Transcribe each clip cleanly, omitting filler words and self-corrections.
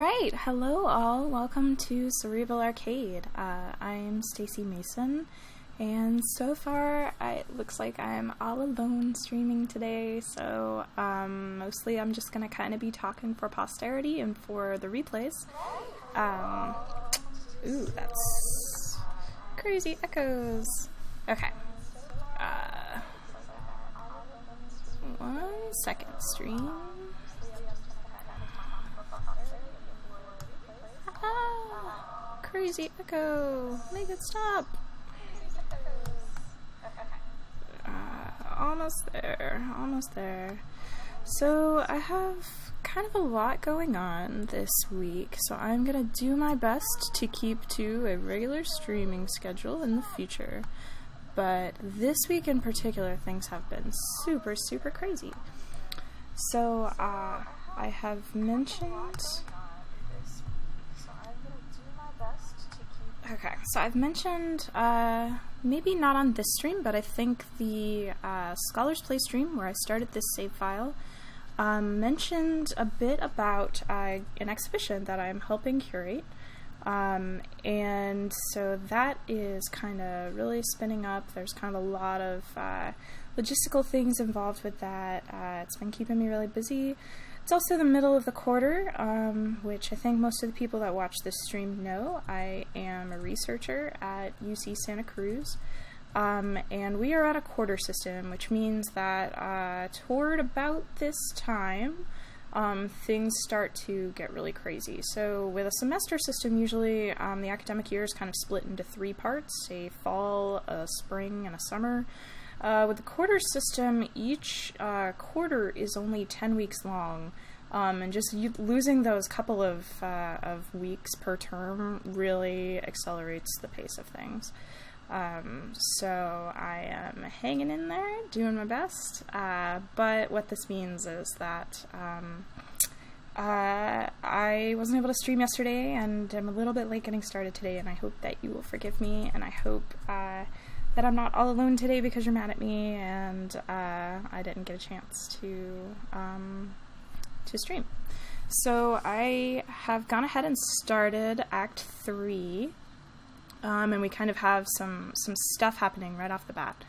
Right, hello all, welcome to Cerebral Arcade. I'm Stacey Mason, and so far it looks like I'm all alone streaming today, so mostly I'm just gonna kind of be talking for posterity and for the replays. Ooh, that's crazy echoes. Okay. 1 second, stream. Crazy echo! Make it stop! Almost there. So I have kind of a lot going on this week, so I'm gonna do my best to keep to a regular streaming schedule in the future. But this week in particular, things have been super crazy. So I have mentioned... Okay, so I've mentioned, maybe not on this stream, but I think the Scholars Play stream where I started this save file, mentioned a bit about an exhibition that I'm helping curate, and so that is kind of really spinning up. There's kind of a lot of logistical things involved with that. It's been keeping me really busy. It's also the middle of the quarter, which I think most of the people that watch this stream know. I am a researcher at UC Santa Cruz, and we are at a quarter system, which means that toward about this time, things start to get really crazy. So with a semester system, usually the academic year is kind of split into 3 parts, a fall, a spring, and a summer. With the quarter system, each quarter is only 10 weeks long, and just losing those couple of weeks per term really accelerates the pace of things. So I am hanging in there, doing my best, but what this means is that I wasn't able to stream yesterday, and I'm a little bit late getting started today, and I hope that you will forgive me, and I hope that I'm not all alone today because you're mad at me and I didn't get a chance to stream. So I have gone ahead and started Act 3, and we kind of have some stuff happening right off the bat.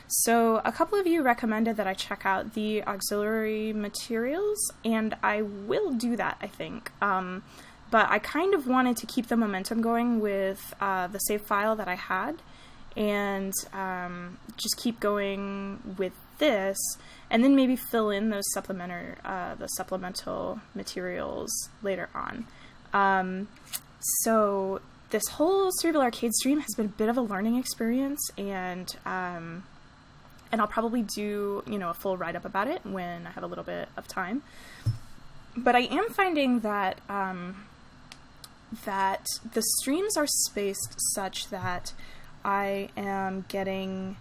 So a couple of you recommended that I check out the auxiliary materials, and I will do that, I think. But I kind of wanted to keep the momentum going with the save file that I had, and just keep going with this, and then maybe fill in those supplemental materials later on. So this whole Cerebral Arcade stream has been a bit of a learning experience, and I'll probably do, a full write-up about it when I have a little bit of time. But I am finding that that the streams are spaced such that I am getting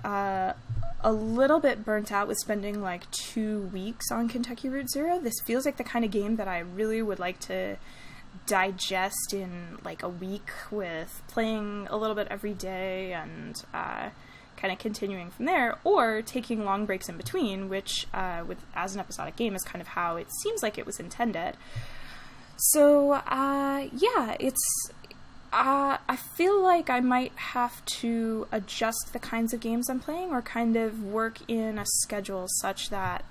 a little bit burnt out with spending like 2 weeks on Kentucky Route Zero. This feels like the kind of game that I really would like to digest in like a week, with playing a little bit every day and kind of continuing from there, or taking long breaks in between, which as an episodic game is kind of how it seems like it was intended. So yeah, I feel like I might have to adjust the kinds of games I'm playing, or kind of work in a schedule such that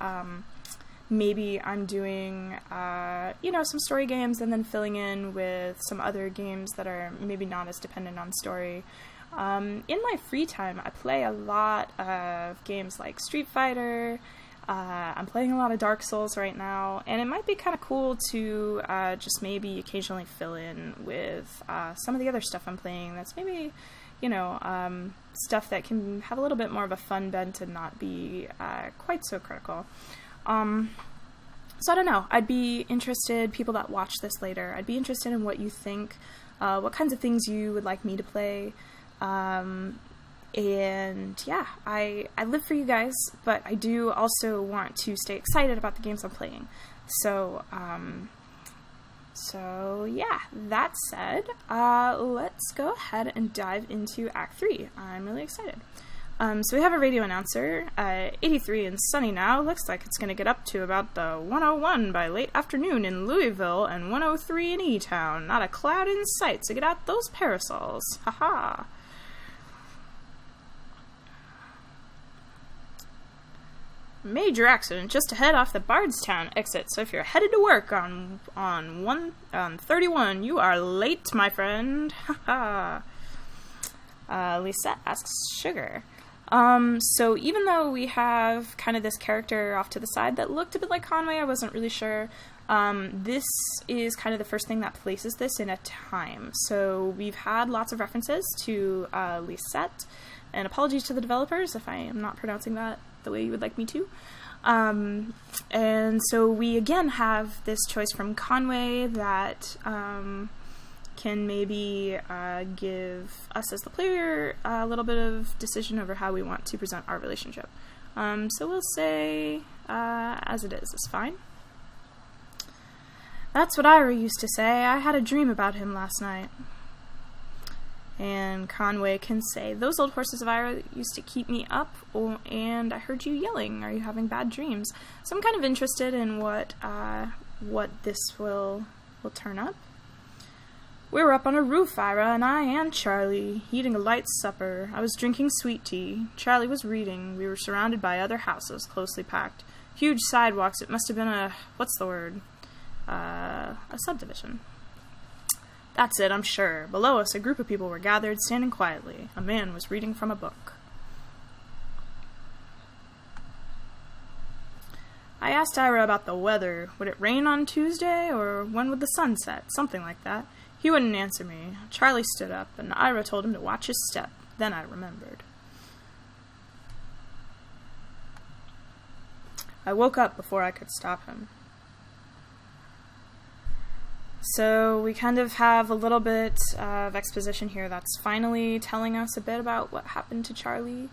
maybe I'm doing, some story games and then filling in with some other games that are maybe not as dependent on story. In my free time, I play a lot of games like Street Fighter. I'm playing a lot of Dark Souls right now, and it might be kind of cool to just maybe occasionally fill in with some of the other stuff I'm playing that's maybe, stuff that can have a little bit more of a fun bent and not be quite so critical. So I don't know, I'd be interested, people that watch this later, I'd be interested in what you think, what kinds of things you would like me to play. And yeah, I live for you guys, but I do also want to stay excited about the games I'm playing. So yeah, that said, let's go ahead and dive into Act 3. I'm really excited. So we have a radio announcer, 83 and sunny now. Looks like it's going to get up to about the 101 by late afternoon in Louisville and 103 in E-Town. Not a cloud in sight, so get out those parasols. Haha. Major accident just ahead off the Bardstown exit, so if you're headed to work on 31, you are late, my friend. Haha. Lisette asks Sugar. So even though we have kind of this character off to the side that looked a bit like Conway, I wasn't really sure. This is kind of the first thing that places this in a time. So we've had lots of references to Lisette, and apologies to the developers if I am not pronouncing that the way you would like me to. And so we again have this choice from Conway that can maybe give us as the player a little bit of decision over how we want to present our relationship. So we'll say as it is fine. That's what Ira used to say. I had a dream about him last night. And Conway can say, those old horses of Ira used to keep me up, and I heard you yelling. Are you having bad dreams? So I'm kind of interested in what this will turn up. We were up on a roof, Ira, and I and Charlie, eating a light supper. I was drinking sweet tea. Charlie was reading. We were surrounded by other houses, closely packed. Huge sidewalks. It must have been a subdivision. That's it, I'm sure. Below us, a group of people were gathered, standing quietly. A man was reading from a book. I asked Ira about the weather. Would it rain on Tuesday, or when would the sun set? Something like that. He wouldn't answer me. Charlie stood up, and Ira told him to watch his step. Then I remembered. I woke up before I could stop him. So we kind of have a little bit of exposition here that's finally telling us a bit about what happened to Charlie.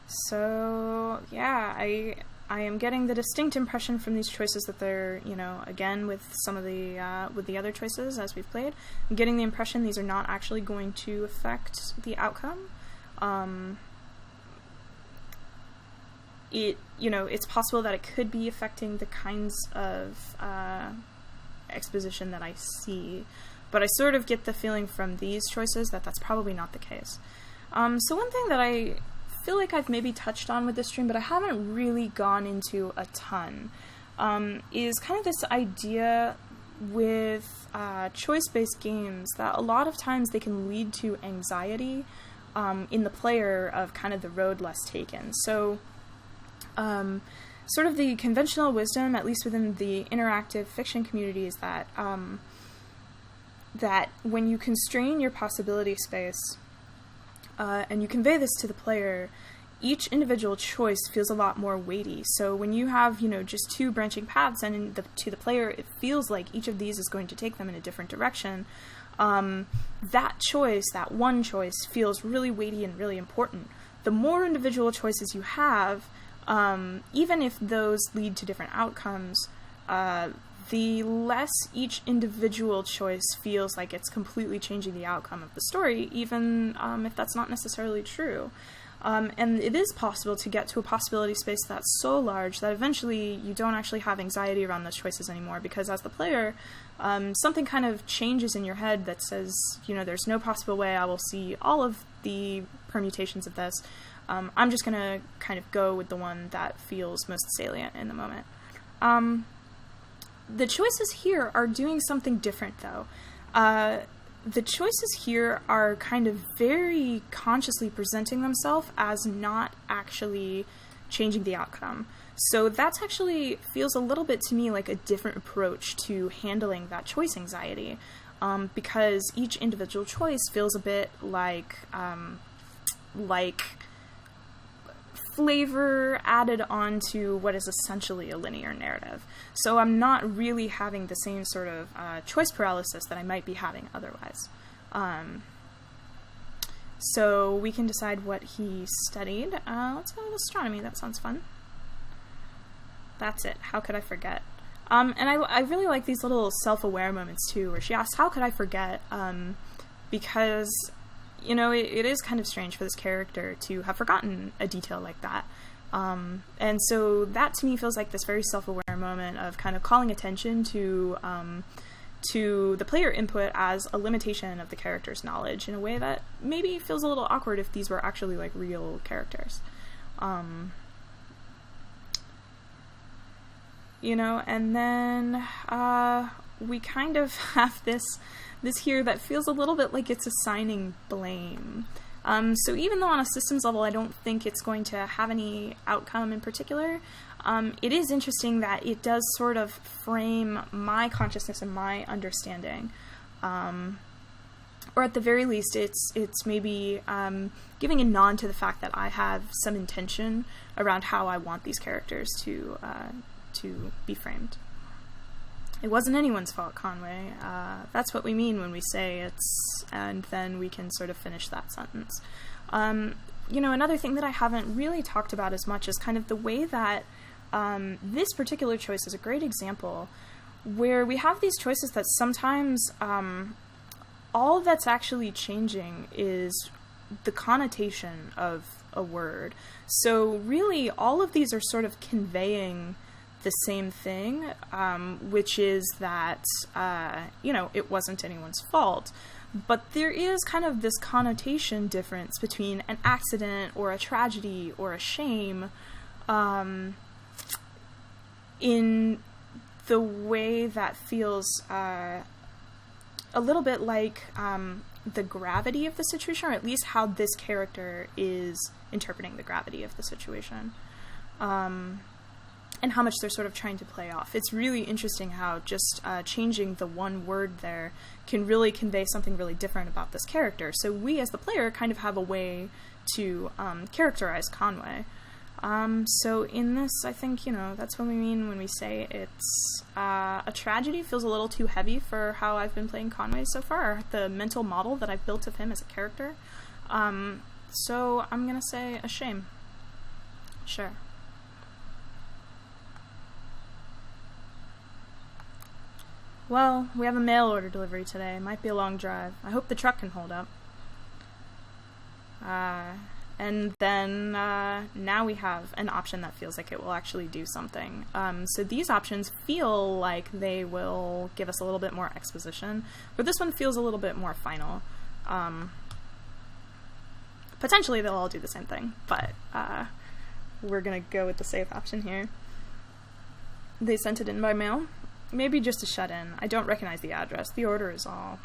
So yeah, I am getting the distinct impression from these choices that they're, again with some of the with the other choices as we've played, I'm getting the impression these are not actually going to affect the outcome. It's possible that it could be affecting the kinds of exposition that I see, but I sort of get the feeling from these choices that that's probably not the case. So one thing that I feel like I've maybe touched on with this stream, but I haven't really gone into a ton, is kind of this idea with choice-based games that a lot of times they can lead to anxiety in the player of kind of the road less taken. So sort of the conventional wisdom, at least within the interactive fiction community, is that that when you constrain your possibility space and you convey this to the player, each individual choice feels a lot more weighty. So when you have, just two branching paths, and to the player it feels like each of these is going to take them in a different direction, that choice, that one choice, feels really weighty and really important. The more individual choices you have, even if those lead to different outcomes, the less each individual choice feels like it's completely changing the outcome of the story, even if that's not necessarily true. And it is possible to get to a possibility space that's so large that eventually you don't actually have anxiety around those choices anymore, because as the player, something kind of changes in your head that says, there's no possible way I will see all of the permutations of this. I'm just going to kind of go with the one that feels most salient in the moment. The choices here are doing something different, though. The choices here are kind of very consciously presenting themselves as not actually changing the outcome. So that's actually feels a little bit to me like a different approach to handling that choice anxiety, because each individual choice feels a bit like flavor added onto what is essentially a linear narrative. So I'm not really having the same sort of choice paralysis that I might be having otherwise. So we can decide what he studied. Let's go with astronomy. That sounds fun. That's it. How could I forget? And I really like these little self-aware moments too, where she asks, how could I forget? Because you know, it is kind of strange for this character to have forgotten a detail like that. And so that to me feels like this very self-aware moment of kind of calling attention to the player input as a limitation of the character's knowledge in a way that maybe feels a little awkward if these were actually like real characters. You know, and then we kind of have this here that feels a little bit like it's assigning blame. So even though on a systems level I don't think it's going to have any outcome in particular, it is interesting that it does sort of frame my consciousness and my understanding. Or at the very least, it's maybe giving a nod to the fact that I have some intention around how I want these characters to be framed. It wasn't anyone's fault, Conway. That's what we mean when we say it's, and then we can sort of finish that sentence. You know, another thing that I haven't really talked about as much is kind of the way that this particular choice is a great example where we have these choices that sometimes all that's actually changing is the connotation of a word. So really, all of these are sort of conveying the same thing, which is that, you know, it wasn't anyone's fault. But there is kind of this connotation difference between an accident or a tragedy or a shame in the way that feels a little bit like the gravity of the situation, or at least how this character is interpreting the gravity of the situation. And how much they're sort of trying to play off. It's really interesting how just changing the one word there can really convey something really different about this character. So we, as the player, kind of have a way to characterize Conway. So in this, I think, you know, that's what we mean when we say it's a tragedy. Feels a little too heavy for how I've been playing Conway so far, the mental model that I've built of him as a character. So I'm gonna say a shame. Sure. Well, we have a mail order delivery today. Might be a long drive. I hope the truck can hold up. And then now we have an option that feels like it will actually do something. So these options feel like they will give us a little bit more exposition, but this one feels a little bit more final. Potentially they'll all do the same thing, but we're gonna go with the safe option here. They sent it in by mail. Maybe just to shut in. I don't recognize the address. The order is all.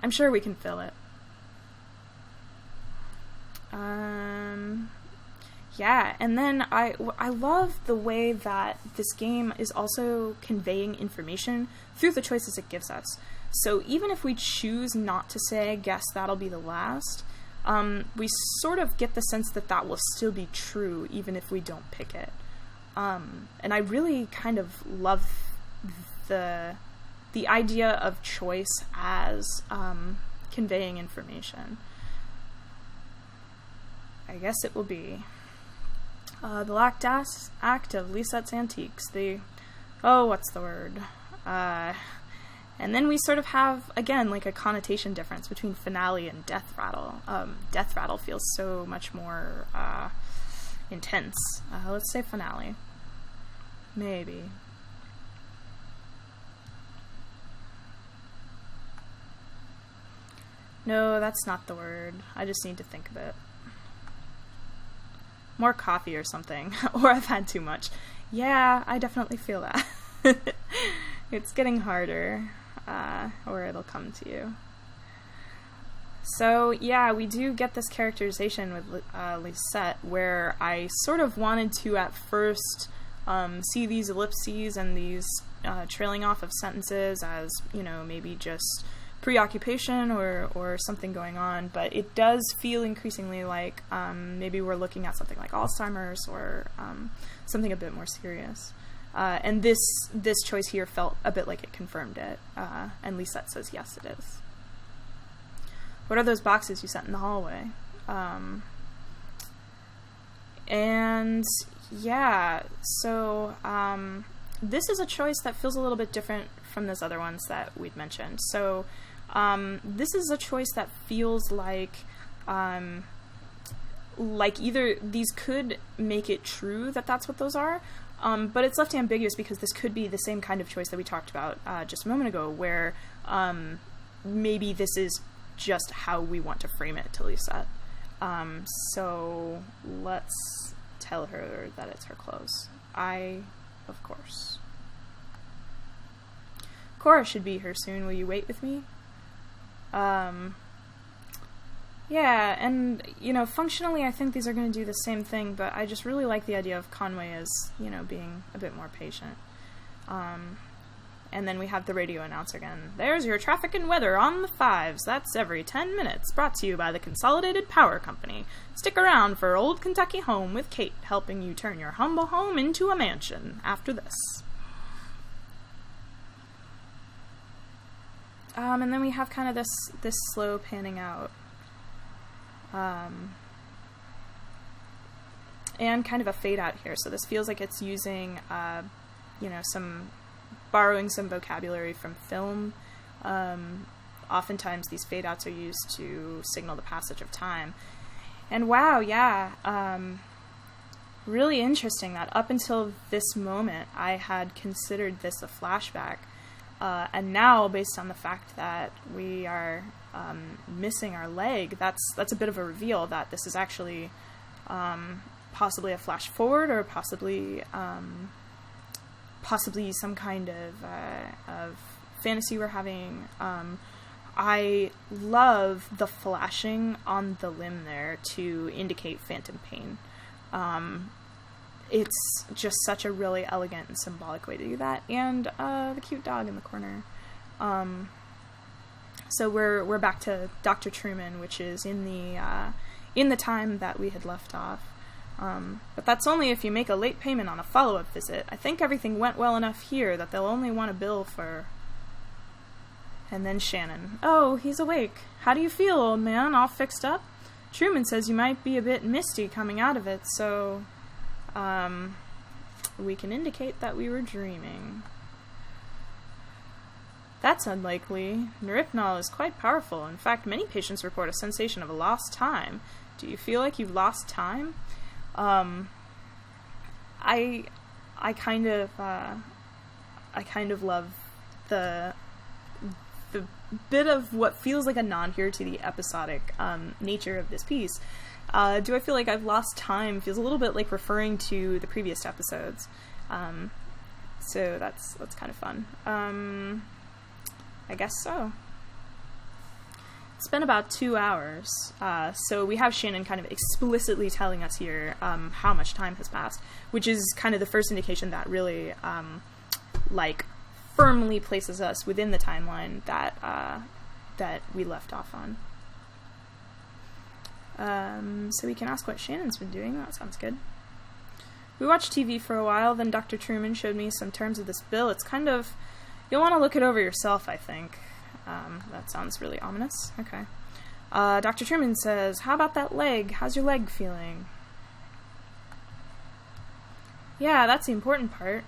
I'm sure we can fill it. Yeah, and then I love the way that this game is also conveying information through the choices it gives us. So even if we choose not to say, guess that'll be the last, we sort of get the sense that that will still be true even if we don't pick it. And I really kind of love the idea of choice as conveying information. I guess it will be the last act of Lisette's Antiques. What's the word? And then we sort of have, again, like a connotation difference between finale and death rattle. Death rattle feels so much more intense. Let's say finale. Maybe. No, that's not the word. I just need to think of it. More coffee or something. Or I've had too much. Yeah, I definitely feel that. It's getting harder. Or it'll come to you. So, yeah, we do get this characterization with Lisette, where I sort of wanted to, at first, see these ellipses and these trailing off of sentences as, you know, maybe just preoccupation or something going on, but it does feel increasingly like maybe we're looking at something like Alzheimer's or something a bit more serious. And this choice here felt a bit like it confirmed it, and Lisette says yes, it is. What are those boxes you sent in the hallway? And yeah, so this is a choice that feels a little bit different from those other ones that we'd mentioned. So This is a choice that feels like either these could make it true that that's what those are, but it's left ambiguous because this could be the same kind of choice that we talked about just a moment ago, where maybe this is just how we want to frame it to Lisette. So let's tell her that it's her clothes. Of course. Cora should be here soon. Will you wait with me? Yeah, and, you know, functionally I think these are going to do the same thing, but I just really like the idea of Conway as, you know, being a bit more patient. And then we have the radio announcer again. There's your traffic and weather on the 5s. That's every 10 minutes. Brought to you by the Consolidated Power Company. Stick around for Old Kentucky Home with Kate, helping you turn your humble home into a mansion after this. And then we have kind of this slow panning out. And kind of a fade out here. So this feels like it's using, you know, borrowing some vocabulary from film. Oftentimes these fade outs are used to signal the passage of time. And wow, yeah, really interesting that up until this moment I had considered this a flashback. And now, based on the fact that we are missing our leg, that's a bit of a reveal that this is actually possibly a flash forward, or possibly some kind of fantasy we're having. I love the flashing on the limb there to indicate phantom pain. It's just such a really elegant and symbolic way to do that, and the cute dog in the corner. So we're back to Dr. Truman, which is in the time that we had left off. But that's only if you make a late payment on a follow-up visit. I think everything went well enough here that they'll only want to bill for... And then Shannon. Oh, he's awake. How do you feel, old man? All fixed up? Truman says you might be a bit misty coming out of it, so... we can indicate that we were dreaming. That's unlikely. Neripnol is quite powerful. In fact, many patients report a sensation of a lost time. Do you feel like you've lost time? I kind of love the bit of what feels like a nod here to the episodic nature of this piece. Do I feel like I've lost time? Feels a little bit like referring to the previous episodes. So that's kind of fun. I guess so. It's been about 2 hours, so we have Shannon kind of explicitly telling us here how much time has passed, which is kind of the first indication that really, firmly places us within the timeline that we left off on. So we can ask what Shannon's been doing. That sounds good. We watched TV for a while, then Dr. Truman showed me some terms of this bill. It's kind of... You'll want to look it over yourself, I think. That sounds really ominous. Okay. Dr. Truman says, how about that leg? How's your leg feeling? Yeah, that's the important part.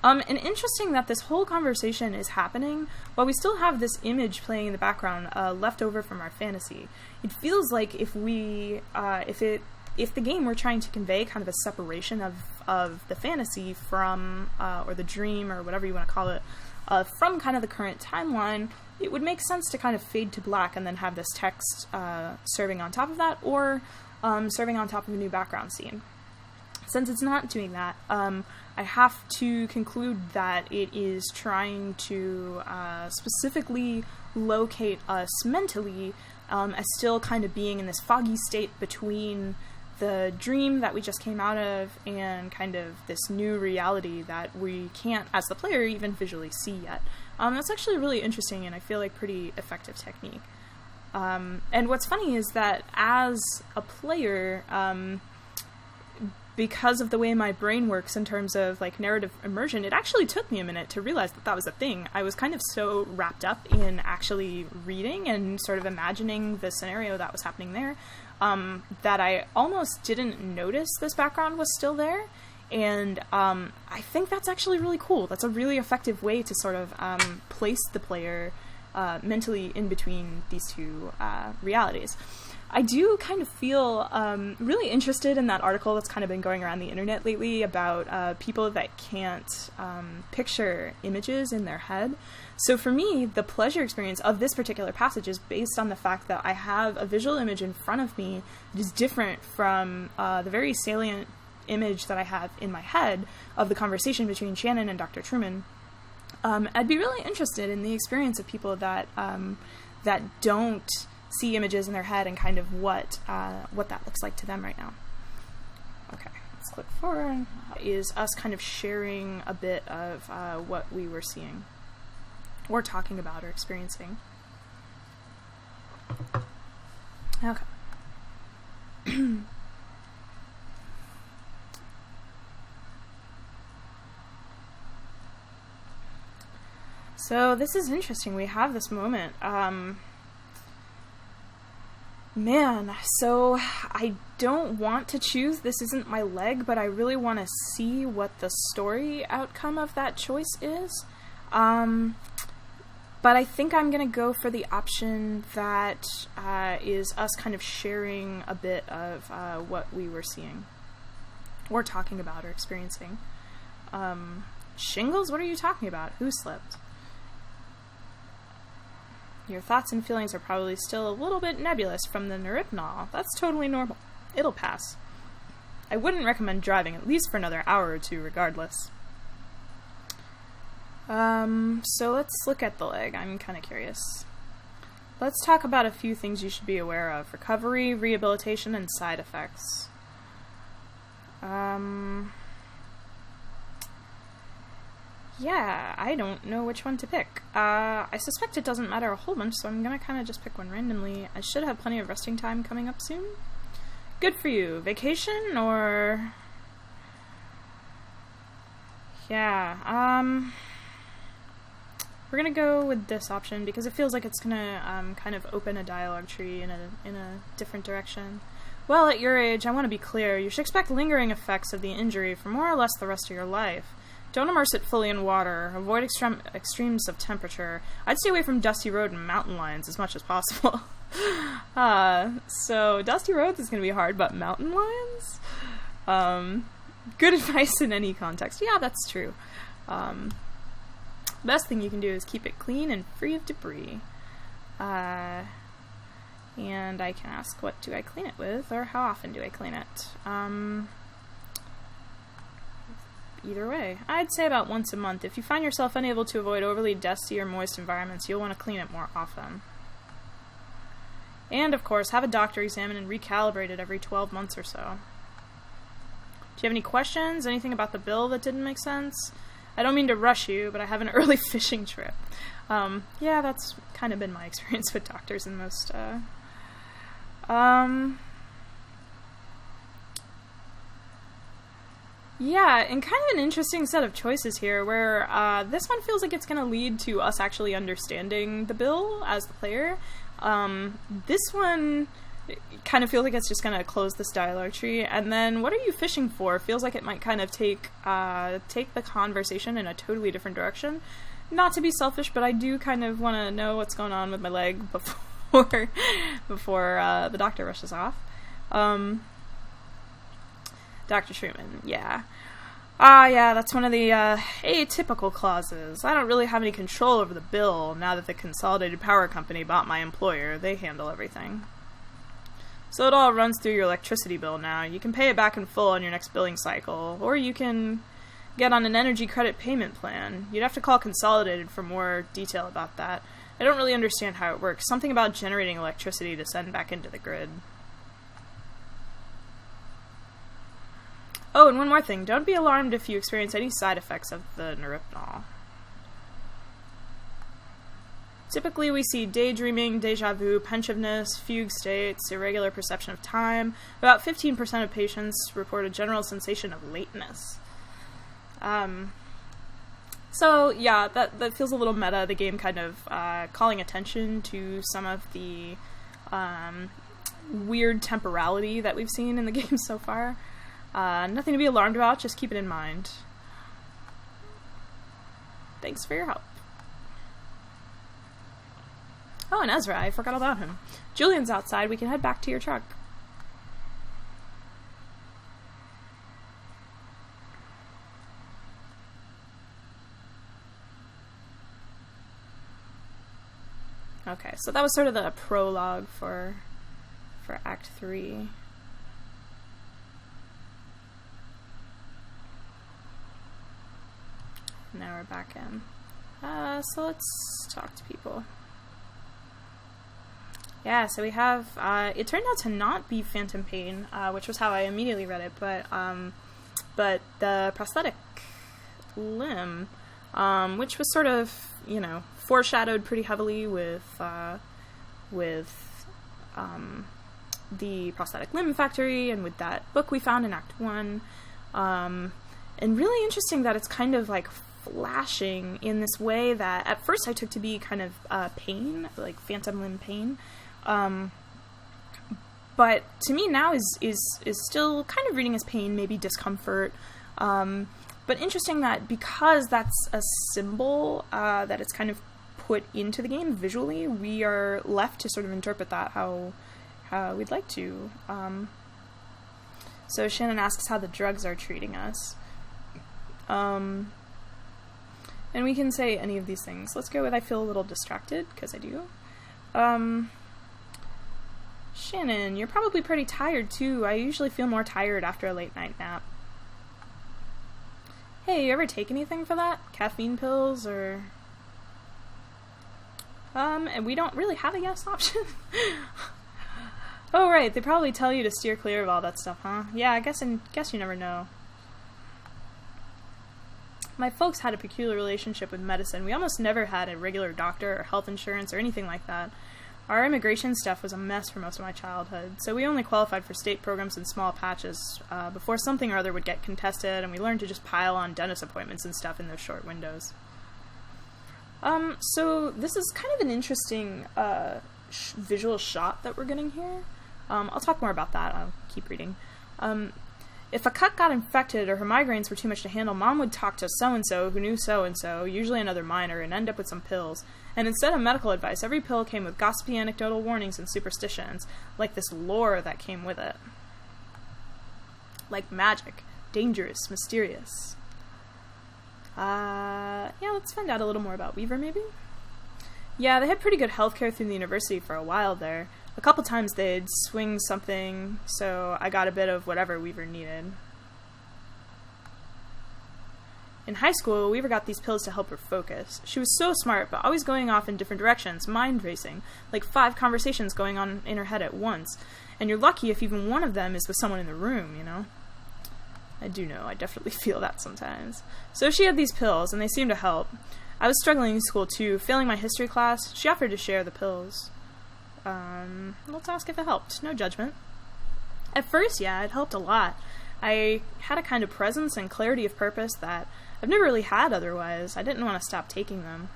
And interesting that this whole conversation is happening while we still have this image playing in the background, left over from our fantasy. It feels like if the game were trying to convey kind of a separation of the fantasy from, or the dream, or whatever you want to call it, from kind of the current timeline, it would make sense to kind of fade to black and then have this text serving on top of that, or serving on top of a new background scene. Since it's not doing that, I have to conclude that it is trying to specifically locate us mentally as still kind of being in this foggy state between the dream that we just came out of and kind of this new reality that we can't, as the player, even visually see yet. That's actually really interesting, and I feel like pretty effective technique. And what's funny is that as a player, because of the way my brain works in terms of like narrative immersion, it actually took me a minute to realize that that was a thing. I was kind of so wrapped up in actually reading and sort of imagining the scenario that was happening there, that I almost didn't notice this background was still there. And I think that's actually really cool. That's a really effective way to sort of place the player mentally in between these two realities. I do kind of feel really interested in that article that's kind of been going around the internet lately about people that can't picture images in their head. So for me, the pleasure experience of this particular passage is based on the fact that I have a visual image in front of me that is different from the very salient image that I have in my head of the conversation between Shannon and Dr. Truman. I'd be really interested in the experience of people that that don't see images in their head and kind of what that looks like to them right now. Okay, let's click forward. Is us kind of sharing a bit of what we were seeing or talking about or experiencing. Okay. So this is interesting. We have this moment. Man, so I don't want to choose. This isn't my leg, but I really want to see what the story outcome of that choice is. But I think I'm going to go for the option that is us kind of sharing a bit of what we were seeing or talking about or experiencing. Shingles? What are you talking about? Who slipped? Your thoughts and feelings are probably still a little bit nebulous from the neuropnol. That's totally normal. It'll pass. I wouldn't recommend driving, at least for another hour or two, regardless. So let's look at the leg. I'm kind of curious. Let's talk about a few things you should be aware of. Recovery, rehabilitation, and side effects. Yeah, I don't know which one to pick. I suspect it doesn't matter a whole bunch, so I'm gonna kind of just pick one randomly. I should have plenty of resting time coming up soon. Good for you. Vacation, or... Yeah, we're gonna go with this option because it feels like it's gonna kind of open a dialogue tree in a different direction. Well, at your age, I want to be clear. You should expect lingering effects of the injury for more or less the rest of your life. Don't immerse it fully in water. Avoid extremes of temperature. I'd stay away from dusty road and mountain lions as much as possible. So dusty roads is going to be hard, but mountain lions? Good advice in any context. Yeah, that's true. Best thing you can do is keep it clean and free of debris. And I can ask, what do I clean it with, or how often do I clean it? Either way, I'd say about once a month. If you find yourself unable to avoid overly dusty or moist environments, you'll want to clean it more often. And, of course, have a doctor examine and recalibrate it every 12 months or so. Do you have any questions? Anything about the bill that didn't make sense? I don't mean to rush you, but I have an early fishing trip. Yeah, that's kind of been my experience with doctors in most, Yeah, and kind of an interesting set of choices here, where this one feels like it's going to lead to us actually understanding the bill as the player. This one kind of feels like it's just going to close this dialogue tree, and then what are you fishing for? Feels like it might kind of take the conversation in a totally different direction. Not to be selfish, but I do kind of want to know what's going on with my leg before the doctor rushes off. Dr. Truman, yeah. Yeah, that's one of the atypical clauses. I don't really have any control over the bill now that the Consolidated Power Company bought my employer. They handle everything. So it all runs through your electricity bill now. You can pay it back in full on your next billing cycle, or you can get on an energy credit payment plan. You'd have to call Consolidated for more detail about that. I don't really understand how it works. Something about generating electricity to send back into the grid. Oh, and one more thing. Don't be alarmed if you experience any side effects of the neuropnol. Typically, we see daydreaming, deja vu, pensiveness, fugue states, irregular perception of time. About 15% of patients report a general sensation of lateness. So, yeah, that feels a little meta, the game kind of calling attention to some of the weird temporality that we've seen in the game so far. Nothing to be alarmed about, just keep it in mind. Thanks for your help. Oh, and Ezra, I forgot about him. Julian's outside. We can head back to your truck. Okay, so that was sort of the prologue for Act 3. Now we're back in. So let's talk to people. Yeah, so we have, it turned out to not be phantom pain, which was how I immediately read it, but the prosthetic limb, which was sort of, you know, foreshadowed pretty heavily with the prosthetic limb factory and with that book we found in Act 1, and really interesting that it's kind of like flashing in this way that at first I took to be kind of pain, like phantom limb pain, but to me now is still kind of reading as pain, maybe discomfort, but interesting that because that's a symbol that it's kind of put into the game visually, we are left to sort of interpret that how we'd like to. So Shannon asks how the drugs are treating us. And we can say any of these things. Let's go with I feel a little distracted, because I do. Shannon, you're probably pretty tired too. I usually feel more tired after a late night nap. Hey, you ever take anything for that? Caffeine pills or... and we don't really have a yes option. Oh right, they probably tell you to steer clear of all that stuff, huh? Yeah, I guess you never know. My folks had a peculiar relationship with medicine. We almost never had a regular doctor or health insurance or anything like that. Our immigration stuff was a mess for most of my childhood, so we only qualified for state programs in small patches before something or other would get contested, and we learned to just pile on dentist appointments and stuff in those short windows. So this is kind of an interesting visual shot that we're getting here. I'll talk more about that. I'll keep reading. If a cut got infected or her migraines were too much to handle, Mom would talk to so-and-so who knew so-and-so, usually another minor, and end up with some pills. And instead of medical advice, every pill came with gossipy anecdotal warnings and superstitions, like this lore that came with it. Like magic. Dangerous. Mysterious. Yeah, let's find out a little more about Weaver, maybe? Yeah, they had pretty good healthcare through the university for a while there. A couple times they'd swing something, so I got a bit of whatever Weaver needed. In high school, Weaver got these pills to help her focus. She was so smart, but always going off in different directions, mind racing, like 5 conversations going on in her head at once. And you're lucky if even one of them is with someone in the room, you know? I do know, I definitely feel that sometimes. So she had these pills, and they seemed to help. I was struggling in school too, failing my history class. She offered to share the pills. Let's ask if it helped. No judgment. At first, yeah, it helped a lot. I had a kind of presence and clarity of purpose that I've never really had otherwise. I didn't want to stop taking them.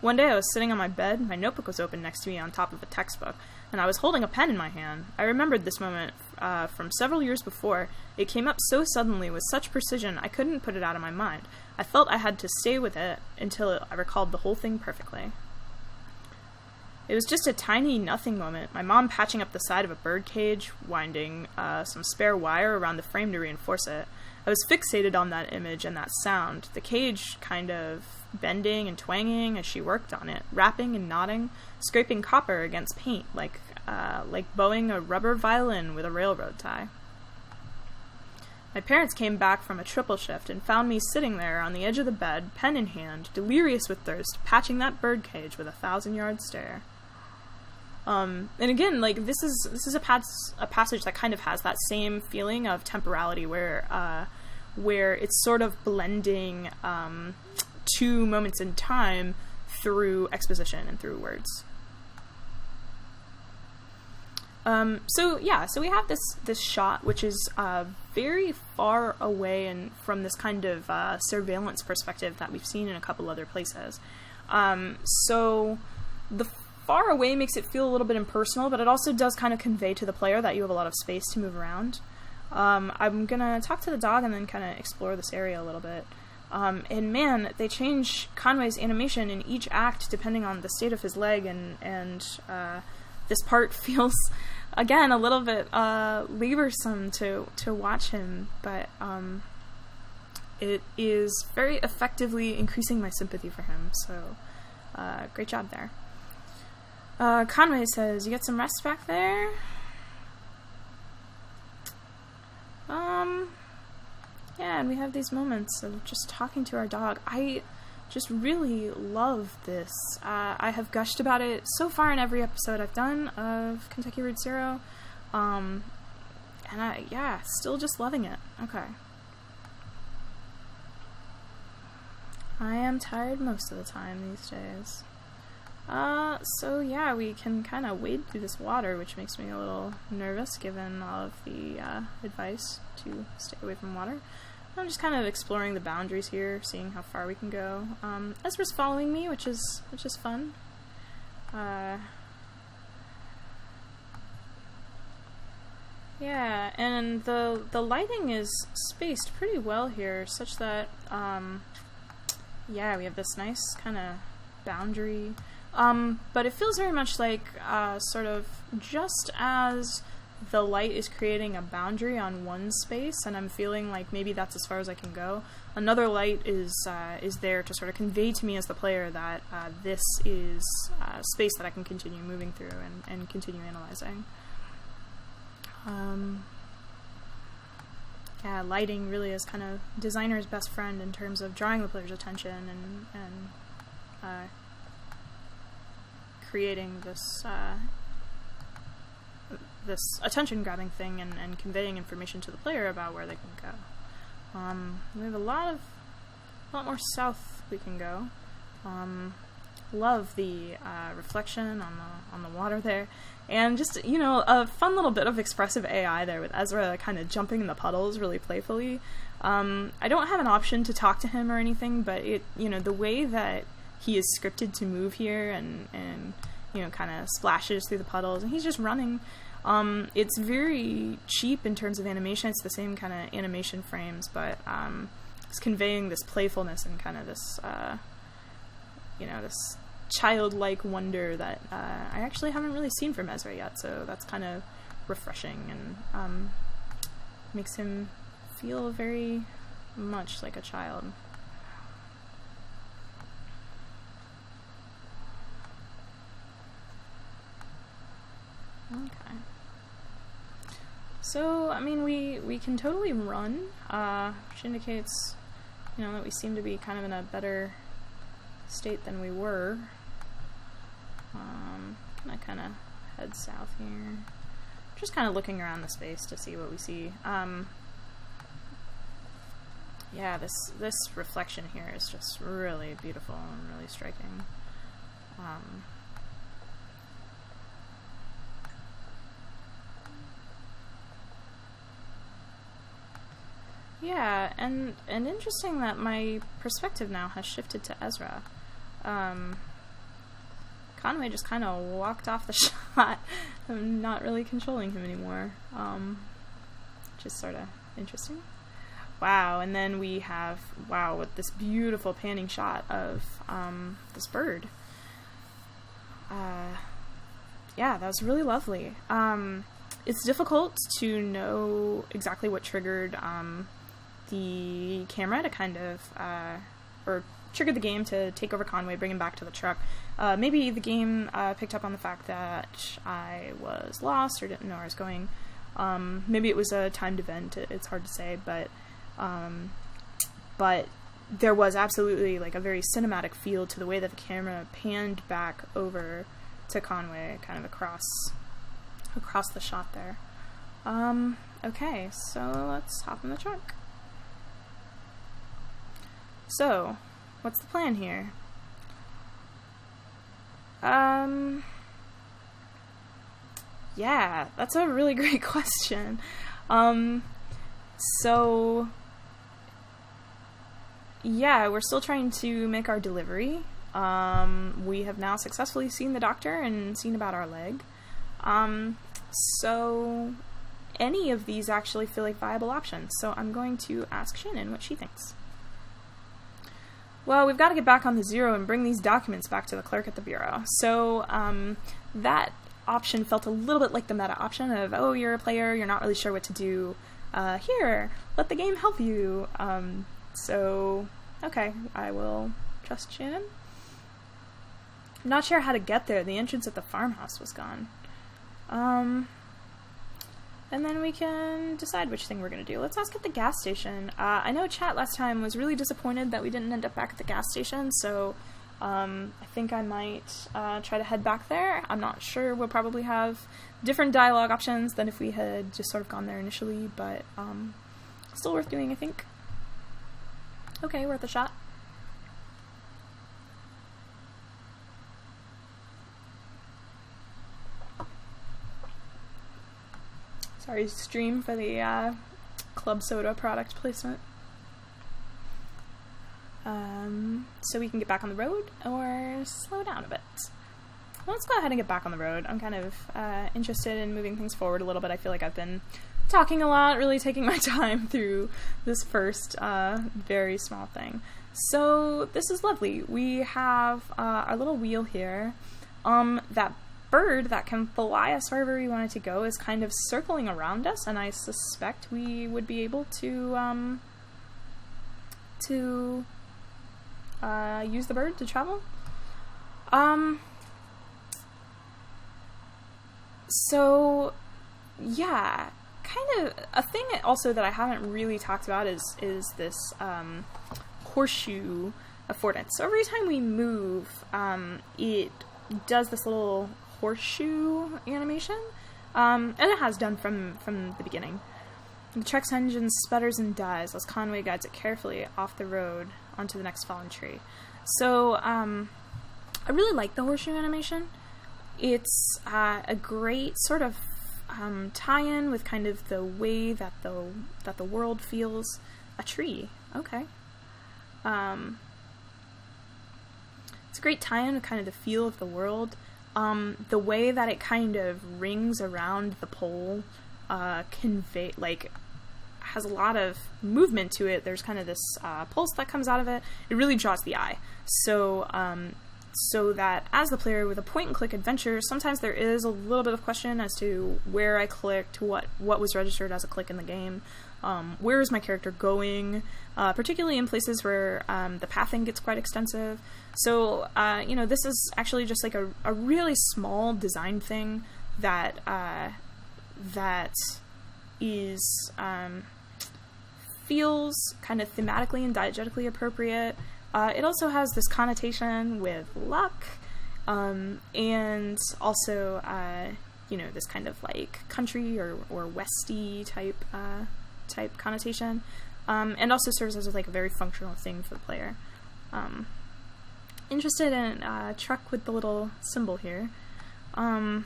One day I was sitting on my bed, my notebook was open next to me on top of a textbook, and I was holding a pen in my hand. I remembered this moment from several years before. It came up so suddenly with such precision I couldn't put it out of my mind. I felt I had to stay with it until I recalled the whole thing perfectly. It was just a tiny nothing moment, my mom patching up the side of a bird cage, winding some spare wire around the frame to reinforce it. I was fixated on that image and that sound, the cage kind of bending and twanging as she worked on it, rapping and nodding, scraping copper against paint, like bowing a rubber violin with a railroad tie. My parents came back from a triple shift and found me sitting there on the edge of the bed, pen in hand, delirious with thirst, patching that bird cage with a 1,000-yard stare. And again, like, this is a passage that kind of has that same feeling of temporality where it's sort of blending 2 moments in time through exposition and through words. So we have this shot, which is very far away and from this kind of surveillance perspective that we've seen in a couple other places. So the far away makes it feel a little bit impersonal, but it also does kind of convey to the player that you have a lot of space to move around. I'm gonna talk to the dog and then kind of explore this area a little bit. And man, they change Conway's animation in each act depending on the state of his leg, and this part feels, again, a little bit laborsome to watch him, but it is very effectively increasing my sympathy for him, so great job there. Conway says, you get some rest back there? Yeah, and we have these moments of just talking to our dog. I just really love this. I have gushed about it so far in every episode I've done of Kentucky Route Zero. And still just loving it. Okay. I am tired most of the time these days. So yeah, we can kind of wade through this water, which makes me a little nervous given all of the advice to stay away from water. I'm just kind of exploring the boundaries here, seeing how far we can go. Ezra's following me, which is fun. Yeah, and the lighting is spaced pretty well here, such that yeah, we have this nice kind of boundary. But it feels very much like sort of just as the light is creating a boundary on one space, and I'm feeling like maybe that's as far as I can go, another light is there to sort of convey to me as the player that this is space that I can continue moving through and continue analyzing. Yeah, lighting really is kind of designer's best friend in terms of drawing the player's attention and creating this this attention-grabbing thing and conveying information to the player about where they can go. We have a lot more south we can go. Love the reflection on the water there, and just, you know, a fun little bit of expressive AI there with Ezra kind of jumping in the puddles really playfully. I don't have an option to talk to him or anything, but it, you know, the way that he is scripted to move here and you know, kind of splashes through the puddles, and he's just running. It's very cheap in terms of animation. It's the same kind of animation frames, but it's conveying this playfulness and kind of this, you know, this childlike wonder that I actually haven't really seen from Ezra yet, so that's kind of refreshing and makes him feel very much like a child. Okay. So, I mean, we can totally run, which indicates, you know, that we seem to be kind of in a better state than we were. I kind of head south here. Just kind of looking around the space to see what we see. Yeah, this reflection here is just really beautiful and really striking. Yeah, and interesting that my perspective now has shifted to Ezra. Conway just kind of walked off the shot. I'm not really controlling him anymore. Which is sort of interesting. Wow, and then we have, wow, with this beautiful panning shot of this bird. Yeah, that was really lovely. It's difficult to know exactly what triggered the camera to kind of, or triggered the game to take over Conway, bring him back to the truck. Maybe the game picked up on the fact that I was lost or didn't know where I was going. Maybe it was a timed event, it's hard to say, but there was absolutely like a very cinematic feel to the way that the camera panned back over to Conway, kind of across the shot there. Okay, so let's hop in the truck. So, what's the plan here? Yeah, that's a really great question. So, yeah, we're still trying to make our delivery. We have now successfully seen the doctor and seen about our leg. So any of these actually feel like viable options. So I'm going to ask Shannon what she thinks. well, we've got to get back on the Zero and bring these documents back to the clerk at the Bureau. So that option felt a little bit like the meta option of, oh, you're a player, you're not really sure what to do. Here, let the game help you. So, okay, I will trust Shannon. I'm not sure how to get there. The entrance at the farmhouse was gone. And then we can decide which thing we're going to do. Let's ask at the gas station. I know chat last time was really disappointed that we didn't end up back at the gas station, so I think I might try to head back there. I'm not sure. We'll probably have different dialogue options than if we had just sort of gone there initially, but still worth doing, I think. Okay, worth a shot. Sorry, stream for the club soda product placement. So we can get back on the road or slow down a bit. Let's go ahead and get back on the road. I'm kind of interested in moving things forward a little bit. I feel like I've been talking a lot, really taking my time through this first very small thing. So this is lovely. We have our little wheel here. That bird that can fly us wherever we want it to go is kind of circling around us, and I suspect we would be able to use the bird to travel. So yeah, kind of a thing also that I haven't really talked about is this horseshoe affordance. So every time we move, it does this little horseshoe animation, and it has done from the beginning. The truck's engine sputters and dies as Conway guides it carefully off the road onto the next fallen tree. So I really like the horseshoe animation. It's a great sort of tie-in with kind of the way that the world feels. A tree, okay. It's a great tie-in with kind of the feel of the world. The way that it kind of rings around the pole, has a lot of movement to it. There's kind of this pulse that comes out of it. It really draws the eye. So, so that as the player with a point-and-click adventure, sometimes there is a little bit of question as to where I clicked, what was registered as a click in the game, where is my character going, particularly in places where the pathing gets quite extensive. So, this is actually just like a really small design thing that is feels kind of thematically and diegetically appropriate. It also has this connotation with luck, and also, this kind of like country or westy type connotation, and also serves as like a very functional thing for the player. Interested in a truck with the little symbol here, and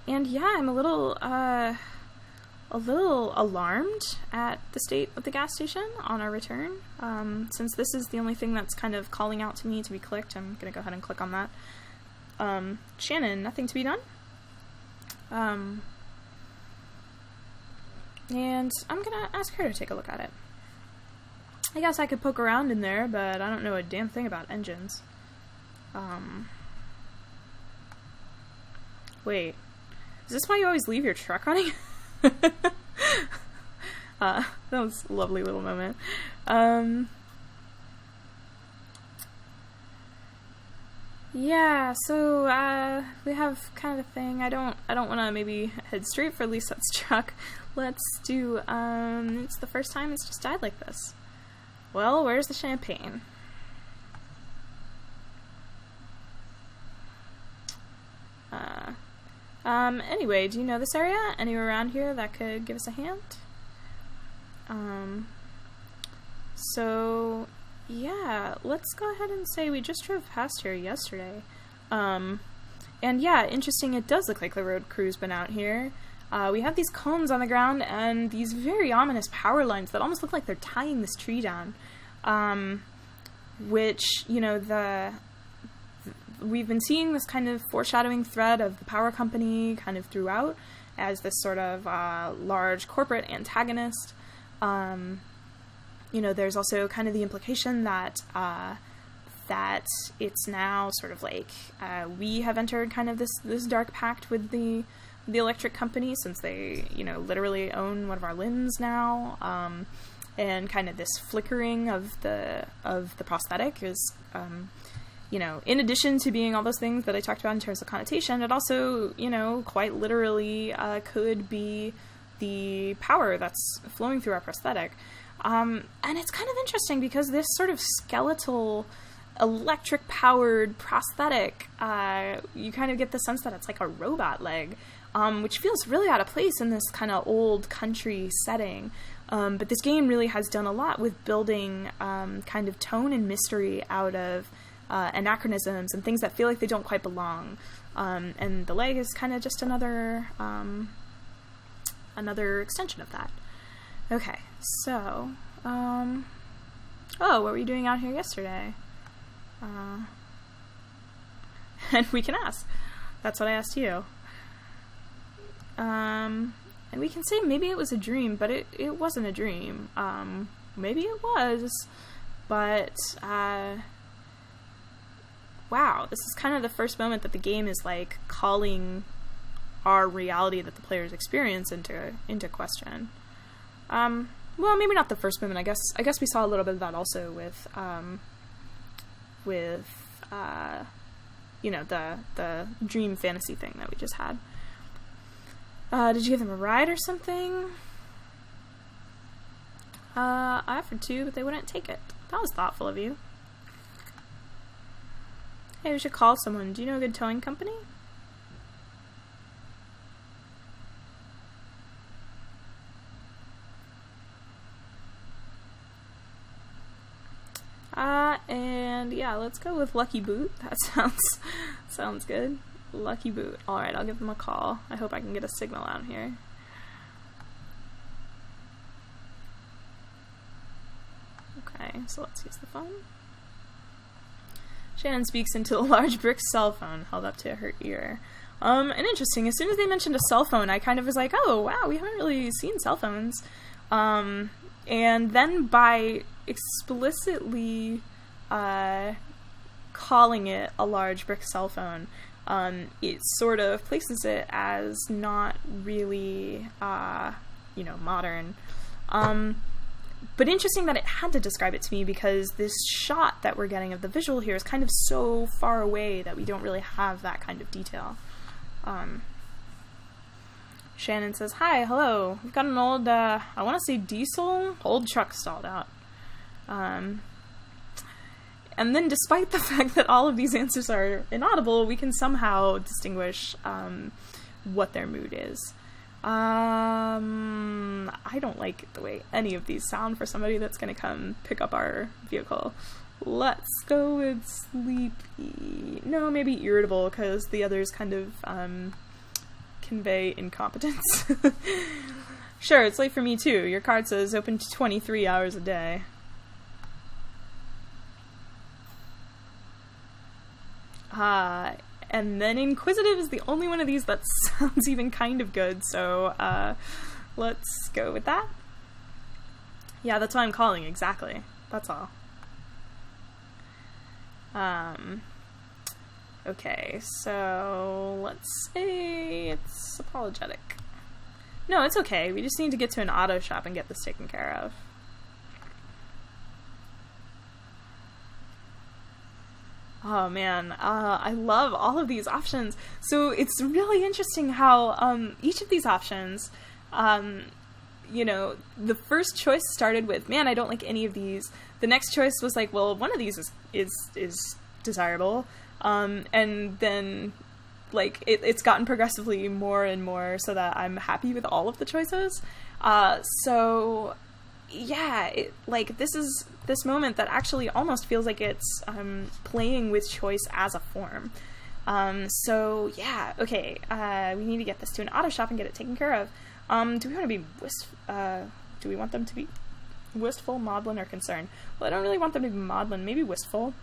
yeah, I'm a little alarmed at the state of the gas station on our return. Since this is the only thing that's kind of calling out to me to be clicked, I'm gonna go ahead and click on that. Shannon, nothing to be done. And I'm gonna ask her to take a look at it. I guess I could poke around in there, but I don't know a damn thing about engines. Wait. Is this why you always leave your truck running? That was a lovely little moment. Yeah, so we have kind of a thing. I don't want to maybe head straight for Lisette's truck. Let's do it's the first time it's just died like this. Well, where's the champagne? Anyway, do you know this area? Anywhere around here that could give us a hand? So, yeah, let's go ahead and say we just drove past here yesterday. And yeah, interesting, it does look like the road crew's been out here. We have these cones on the ground and these very ominous power lines that almost look like they're tying this tree down. Which, we've been seeing this kind of foreshadowing thread of the power company kind of throughout as this sort of large corporate antagonist. there's also kind of the implication that that it's now sort of like we have entered kind of this dark pact with the electric company, since they literally own one of our limbs now, and kind of this flickering of the prosthetic is in addition to being all those things that I talked about in terms of connotation, it also quite literally could be the power that's flowing through our prosthetic. And it's kind of interesting because this sort of skeletal, electric-powered prosthetic, you kind of get the sense that it's like a robot leg, which feels really out of place in this kind of old country setting. But this game really has done a lot with building kind of tone and mystery out of anachronisms and things that feel like they don't quite belong. And the leg is kind of just another extension of that. Okay, so, oh, what were you doing out here yesterday? And we can ask. That's what I asked you. And we can say maybe it was a dream, but it wasn't a dream. Maybe it was, but, wow, this is kind of the first moment that the game is, like, calling our reality that the players experience into question. Well, maybe not the first moment. I guess we saw a little bit of that also with the dream fantasy thing that we just had. Did you give them a ride or something? I offered to, but they wouldn't take it. That was thoughtful of you. Hey, we should call someone. Do you know a good towing company? And yeah, let's go with Lucky Boot. That sounds good. Lucky Boot. Alright, I'll give them a call. I hope I can get a signal out here. Okay, so let's use the phone. Shannon speaks into a large brick cell phone held up to her ear. And interesting, as soon as they mentioned a cell phone, I kind of was like, oh, wow, we haven't really seen cell phones. And then by explicitly calling it a large brick cell phone, it sort of places it as not really, modern. But interesting that it had to describe it to me, because this shot that we're getting of the visual here is kind of so far away that we don't really have that kind of detail. Shannon says, hi, hello. We've got an old, I want to say diesel, old truck stalled out. And then despite the fact that all of these answers are inaudible, we can somehow distinguish what their mood is. I don't like the way any of these sound for somebody that's going to come pick up our vehicle. Let's go with sleepy. No, maybe irritable, because the others kind of convey incompetence. Sure, it's late for me too. Your card says open to 23 hours a day. And then inquisitive is the only one of these that sounds even kind of good, so let's go with that. Yeah, that's why I'm calling, exactly. That's all. Okay, so let's say it's apologetic. No, it's okay. We just need to get to an auto shop and get this taken care of. Oh man, I love all of these options. So it's really interesting how each of these options, the first choice started with, man, I don't like any of these. The next choice was like, well, one of these is desirable. And then like it's gotten progressively more and more so that I'm happy with all of the choices. So yeah, this moment that actually almost feels like it's playing with choice as a form. So yeah, okay, we need to get this to an auto shop and get it taken care of. Do we want to be do we want them to be wistful, maudlin, or concerned? Well, I don't really want them to be maudlin, maybe wistful.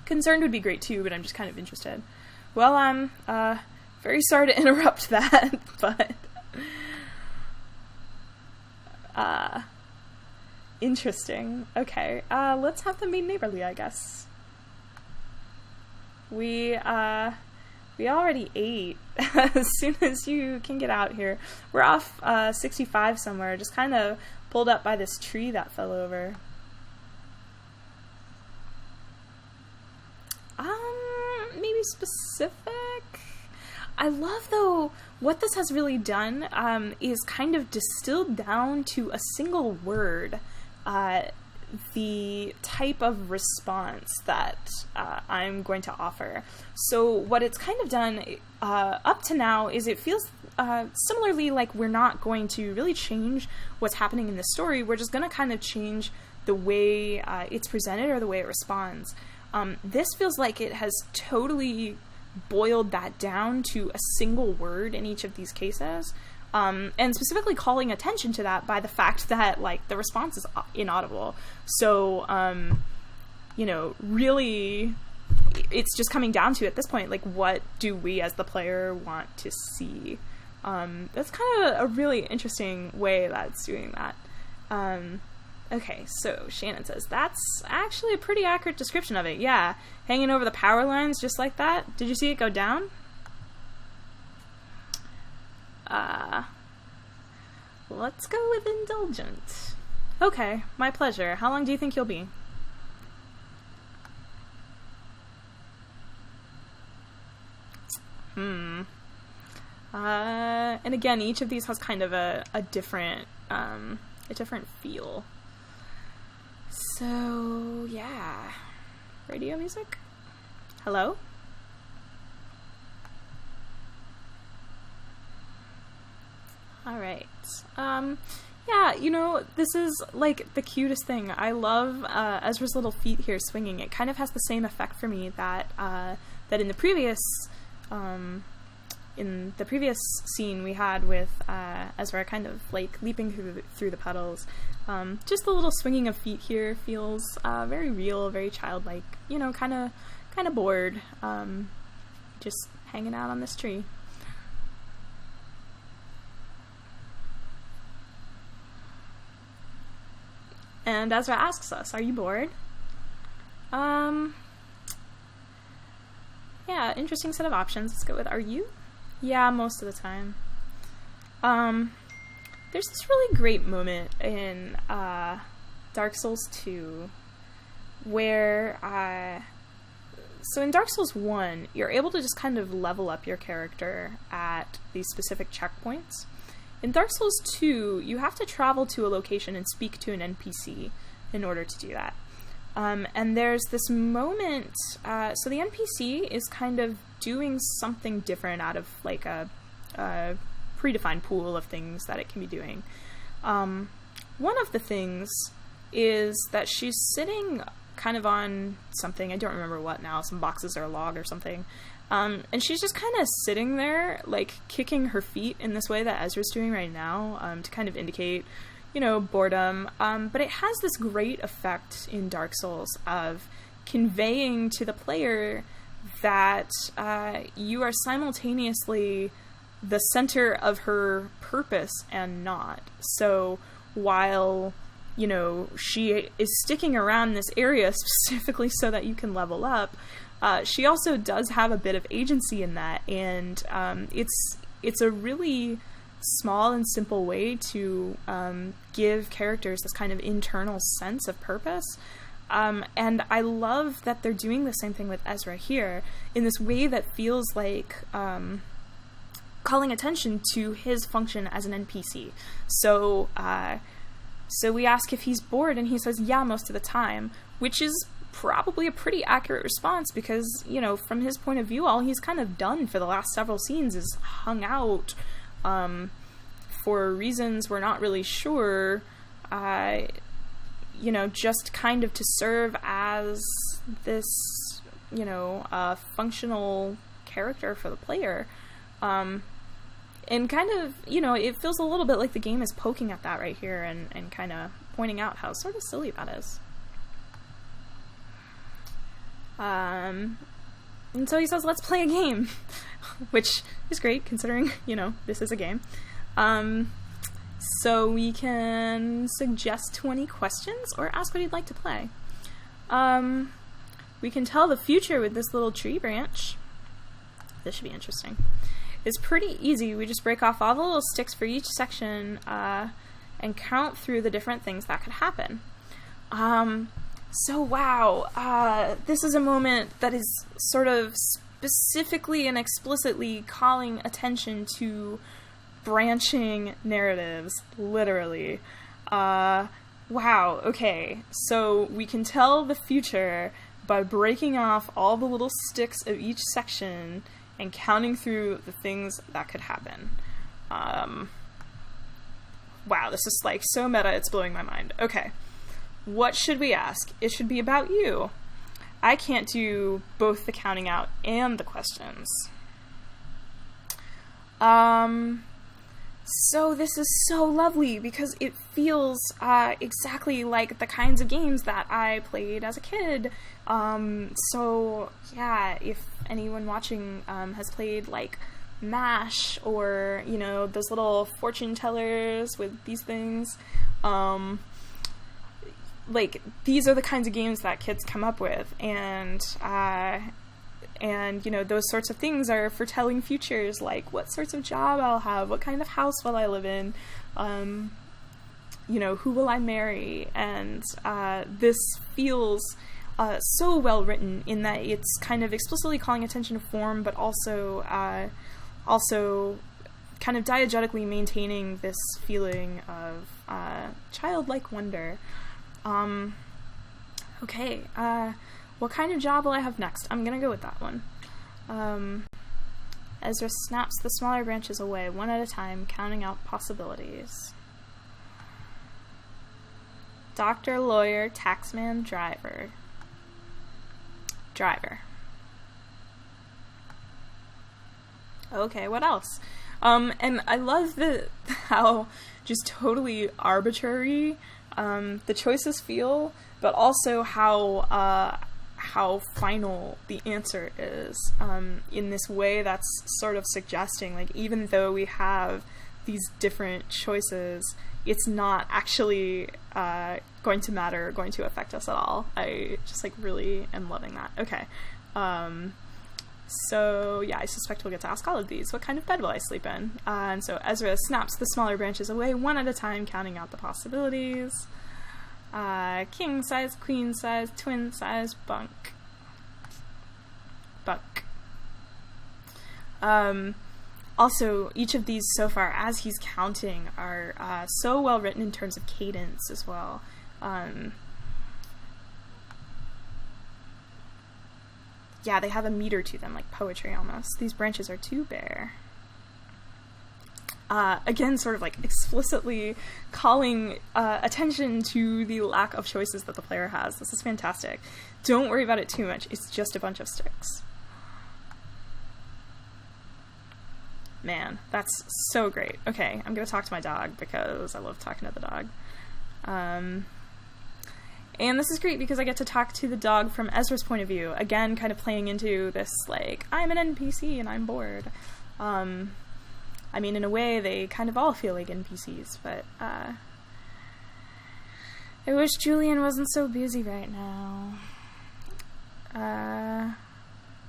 Concerned would be great too, but I'm just kind of interested. Well, I'm very sorry to interrupt that, but Interesting. Okay, let's have them be neighborly, I guess. We already ate as soon as you can get out here. We're off 65 somewhere, just kind of pulled up by this tree that fell over. Maybe specific? I love, though, what this has really done is kind of distilled down to a single word the type of response that I'm going to offer. So what it's kind of done up to now is it feels similarly like we're not going to really change what's happening in the story. We're just going to kind of change the way it's presented or the way it responds. This feels like it has totally boiled that down to a single word in each of these cases. And specifically calling attention to that by the fact that, like, the response is inaudible. So, you know, really, it's just coming down to, at this point, like, what do we as the player want to see? That's kind of a really interesting way that it's doing that. Okay, so Shannon says, that's actually a pretty accurate description of it. Yeah, hanging over the power lines just like that. Did you see it go down? Let's go with indulgent. Okay, my pleasure. How long do you think you'll be? And again, each of these has kind of a different feel. So, yeah. Radio music? Hello? Alright. Yeah, you know, this is, like, the cutest thing. I love Ezra's little feet here swinging. It kind of has the same effect for me that that in the previous scene we had with Ezra kind of, like, leaping through the puddles. Just the little swinging of feet here feels very real, very childlike. You know, kind of bored, just hanging out on this tree. And Ezra asks us, are you bored? Yeah, interesting set of options. Let's go with, are you? Yeah, most of the time. There's this really great moment in Dark Souls 2 where, so in Dark Souls 1, you're able to just kind of level up your character at these specific checkpoints. In Dark Souls 2, you have to travel to a location and speak to an NPC in order to do that. And there's this moment, so the NPC is kind of doing something different out of, like, a predefined pool of things that it can be doing. One of the things is that she's sitting kind of on something, I don't remember what now, some boxes or a log or something, and she's just kind of sitting there, like, kicking her feet in this way that Ezra's doing right now, to kind of indicate, you know, boredom, but it has this great effect in Dark Souls of conveying to the player that you are simultaneously the center of her purpose and not. So while, you know, she is sticking around this area specifically so that you can level up, she also does have a bit of agency in that, and it's a really small and simple way to give characters this kind of internal sense of purpose. And I love that they're doing the same thing with Ezra here in this way that feels like calling attention to his function as an NPC. So we ask if he's bored, and he says, yeah, most of the time, which is probably a pretty accurate response because, you know, from his point of view, all he's kind of done for the last several scenes is hung out for reasons we're not really sure, you know, just kind of to serve as this, you know, functional character for the player. And kind of, you know, it feels a little bit like the game is poking at that right here and kind of pointing out how sort of silly that is. And so he says, let's play a game, which is great considering, you know, this is a game. So we can suggest 20 questions or ask what you'd like to play. We can tell the future with this little tree branch. This should be interesting. It's pretty easy. We just break off all the little sticks for each section and count through the different things that could happen. So wow, this is a moment that is sort of specifically and explicitly calling attention to branching narratives, literally. Wow, okay, so we can tell the future by breaking off all the little sticks of each section and counting through the things that could happen. Wow, this is like so meta, it's blowing my mind. Okay, what should we ask? It should be about you. I can't do both the counting out and the questions. So this is so lovely because it feels exactly like the kinds of games that I played as a kid. So yeah, if anyone watching has played like MASH or, you know, those little fortune tellers with these things, like these are the kinds of games that kids come up with, and you know, those sorts of things are foretelling futures, like what sorts of job I'll have, what kind of house will I live in, you know, who will I marry, and this feels so well written in that it's kind of explicitly calling attention to form, but also kind of diegetically maintaining this feeling of childlike wonder. Okay, what kind of job will I have next? I'm gonna go with that one. Ezra snaps the smaller branches away, one at a time, counting out possibilities. Doctor, lawyer, taxman, driver. Driver. Okay, what else? And I love how just totally arbitrary the choices feel, but also how final the answer is, in this way that's sort of suggesting, like, even though we have these different choices, it's not actually going to matter, going to affect us at all. I just, like, really am loving that. Okay. So, yeah, I suspect we'll get to ask all of these. What kind of bed will I sleep in? And so Ezra snaps the smaller branches away, one at a time, counting out the possibilities. King size, queen size, twin size, bunk. Also, each of these so far, as he's counting, are so well written in terms of cadence as well. Yeah, they have a meter to them, like poetry almost. These branches are too bare. Again, sort of like explicitly calling attention to the lack of choices that the player has. This is fantastic. Don't worry about it too much. It's just a bunch of sticks. Man, that's so great. Okay, I'm gonna talk to my dog because I love talking to the dog. And this is great because I get to talk to the dog from Ezra's point of view. Again, kind of playing into this, like, I'm an NPC and I'm bored. I mean, in a way, they kind of all feel like NPCs, but, I wish Julian wasn't so busy right now.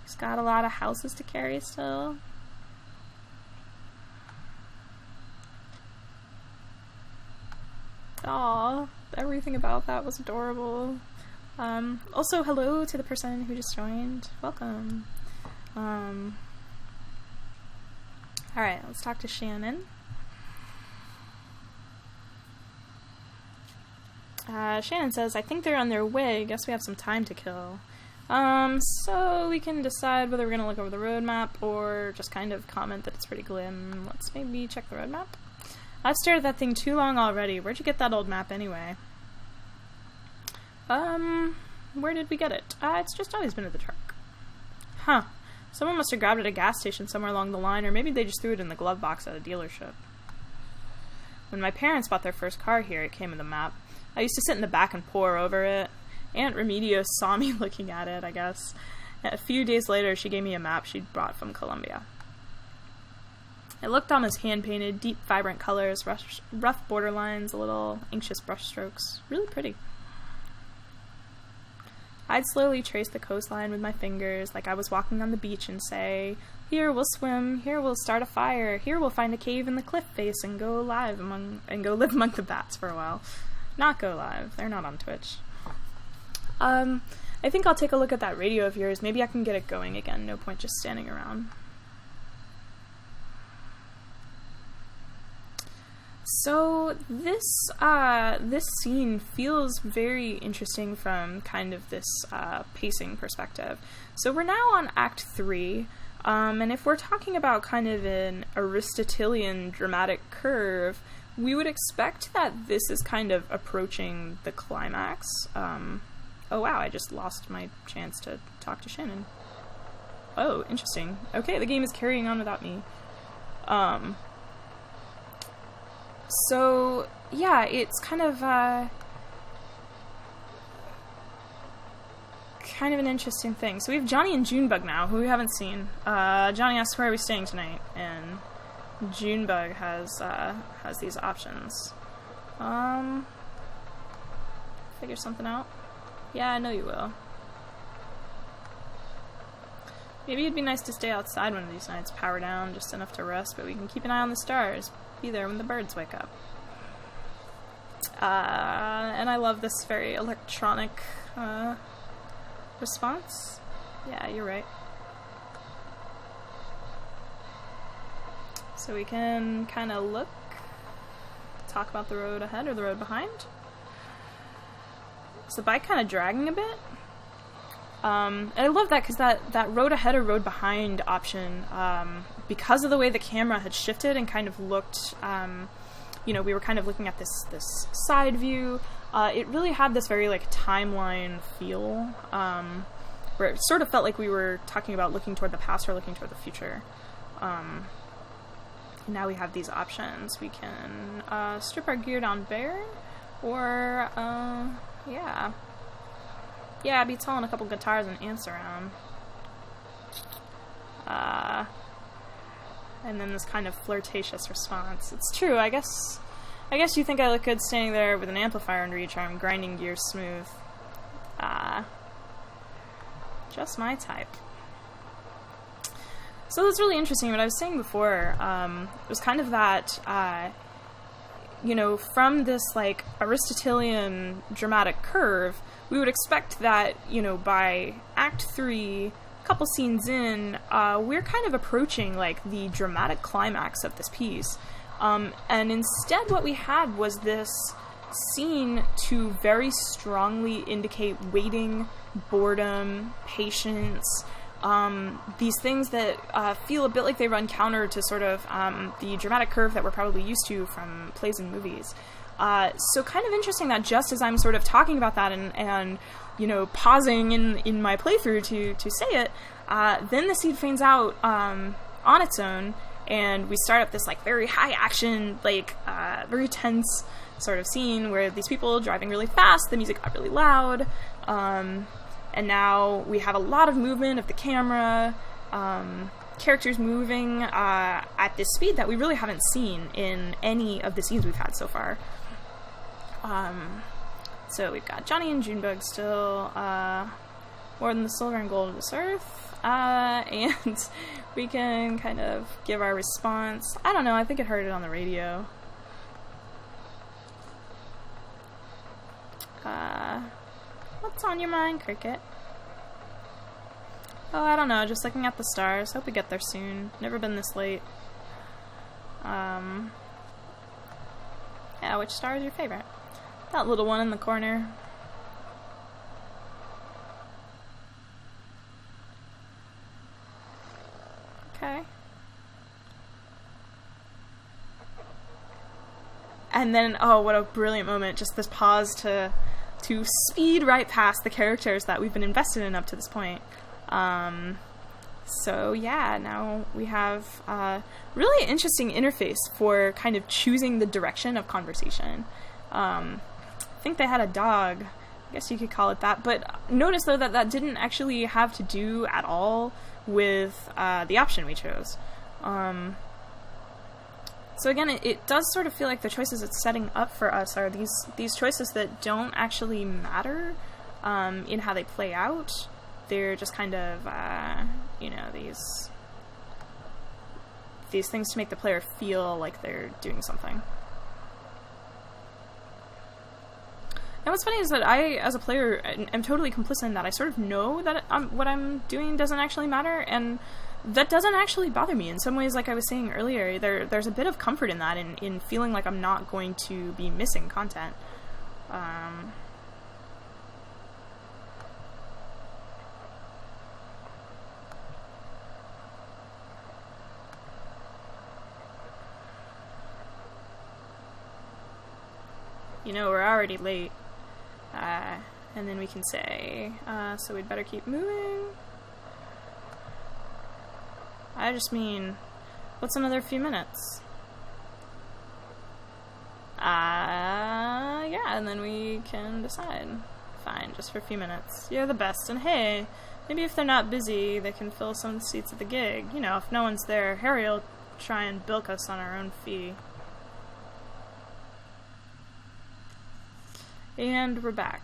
He's got a lot of houses to carry still. Aw, everything about that was adorable. Also, hello to the person who just joined. Welcome. Alright, let's talk to Shannon. Shannon says, I think they're on their way. Guess we have some time to kill. So we can decide whether we're going to look over the roadmap or just kind of comment that it's pretty glim. Let's maybe check the roadmap. I've stared at that thing too long already. Where'd you get that old map anyway? Where did we get it? It's just always been at the truck. Huh. Someone must have grabbed it at a gas station somewhere along the line, or maybe they just threw it in the glove box at a dealership. When my parents bought their first car here, it came with a map. I used to sit in the back and pore over it. Aunt Remedios saw me looking at it, I guess. A few days later, she gave me a map she'd brought from Colombia. It looked almost hand-painted, deep, vibrant colors, rough border lines, a little anxious brush strokes. Really pretty. I'd slowly trace the coastline with my fingers, like I was walking on the beach, and say, "Here we'll swim, here we'll start a fire, here we'll find a cave in the cliff face and go live and go live among the bats for a while." Not go live. They're not on Twitch. I think I'll take a look at that radio of yours. Maybe I can get it going again. No point just standing around. So this scene feels very interesting from kind of this pacing perspective. So we're now on Act 3, and if we're talking about kind of an Aristotelian dramatic curve, we would expect that this is kind of approaching the climax. Oh wow, I just lost my chance to talk to Shannon. Oh, interesting. Okay, the game is carrying on without me. So, yeah, it's kind of an interesting thing. So we have Johnny and Junebug now, who we haven't seen. Johnny asks, "Where are we staying tonight?" And Junebug has these options. Figure something out. Yeah, I know you will. Maybe it'd be nice to stay outside one of these nights, power down, just enough to rest, but we can keep an eye on the stars. Be there when the birds wake up. And I love this very electronic response. Yeah, you're right. So we can kind of look, talk about the road ahead or the road behind. Is the bike kind of dragging a bit? And I love that because that road ahead or road behind option, because of the way the camera had shifted and kind of looked, we were kind of looking at this side view, it really had this very like timeline feel, where it sort of felt like we were talking about looking toward the past or looking toward the future. Now we have these options. We can strip our gear down bare, or I'd be towing a couple guitars and amps around. And then this kind of flirtatious response. It's true, I guess you think I look good standing there with an amplifier under each arm, grinding gears smooth. Just my type. So that's really interesting. What I was saying before, it was kind of that, from this like Aristotelian dramatic curve, we would expect that, by Act 3, a couple scenes in, we're kind of approaching like the dramatic climax of this piece. And instead what we had was this scene to very strongly indicate waiting, boredom, patience, these things that feel a bit like they run counter to sort of the dramatic curve that we're probably used to from plays and movies. So kind of interesting that just as I'm sort of talking about that and pausing in my playthrough to say it, then the scene fades out on its own, and we start up this like very high action, like very tense sort of scene where these people driving really fast, the music got really loud, and now we have a lot of movement of the camera, characters moving at this speed that we really haven't seen in any of the scenes we've had so far. So we've got Johnny and Junebug still, more than the silver and gold of this earth, and we can kind of give our response. I don't know, I think I heard it on the radio. What's on your mind, Cricket? Oh, I don't know, just looking at the stars. Hope we get there soon. Never been this late. Yeah, which star is your favorite? That little one in the corner. Okay. And then, oh, what a brilliant moment. Just this pause to speed right past the characters that we've been invested in up to this point. So yeah, now we have a really interesting interface for kind of choosing the direction of conversation. I think they had a dog, I guess you could call it that, but notice though that didn't actually have to do at all with the option we chose. So again, it does sort of feel like the choices it's setting up for us are these choices that don't actually matter in how they play out. They're just kind of, you know, these things to make the player feel like they're doing something. And what's funny is that I, as a player, am totally complicit in that. I sort of know that what I'm doing doesn't actually matter, and that doesn't actually bother me. In some ways, like I was saying earlier, there's a bit of comfort in that, in feeling like I'm not going to be missing content. You know, we're already late. And then we can say, so we'd better keep moving. I just mean, what's another few minutes? Yeah, and then we can decide. Fine, just for a few minutes. You're the best, and hey, maybe if they're not busy, they can fill some of the seats at the gig. You know, if no one's there, Harry will try and bilk us on our own fee. And we're back.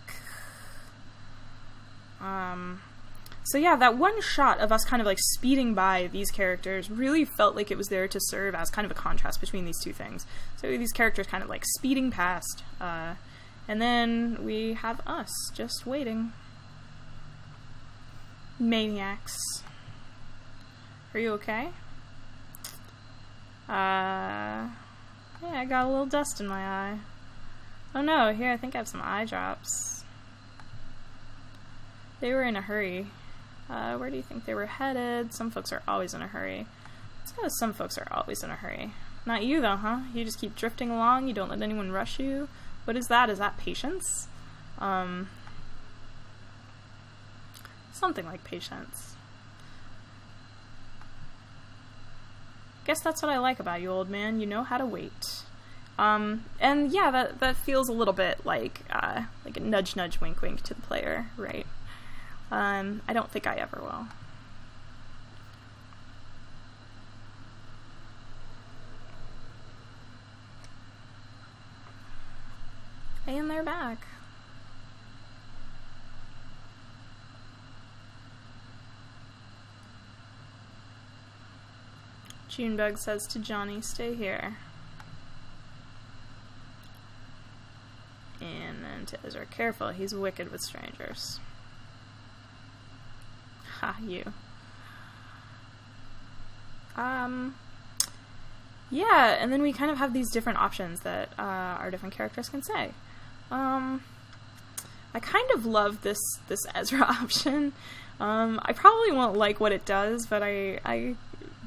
So yeah, that one shot of us kind of like speeding by these characters really felt like it was there to serve as kind of a contrast between these two things. So these characters kind of like speeding past, and then we have us just waiting. Maniacs. Are you okay? Yeah, I got a little dust in my eye. Oh no, here, I think I have some eye drops. They were in a hurry. Where do you think they were headed? Some folks are always in a hurry. Let's go with some folks are always in a hurry. Not you though, huh? You just keep drifting along, you don't let anyone rush you. What is that? Is that patience? Something like patience. Guess that's what I like about you, old man. You know how to wait. And yeah, that feels a little bit like a nudge, nudge, wink, wink to the player, right? I don't think I ever will. And they're back. Junebug says to Johnny, stay here. And then to Ezra, careful, he's wicked with strangers. Ha, you. Yeah, and then we kind of have these different options that our different characters can say. I kind of love this Ezra option. I probably won't like what it does, but I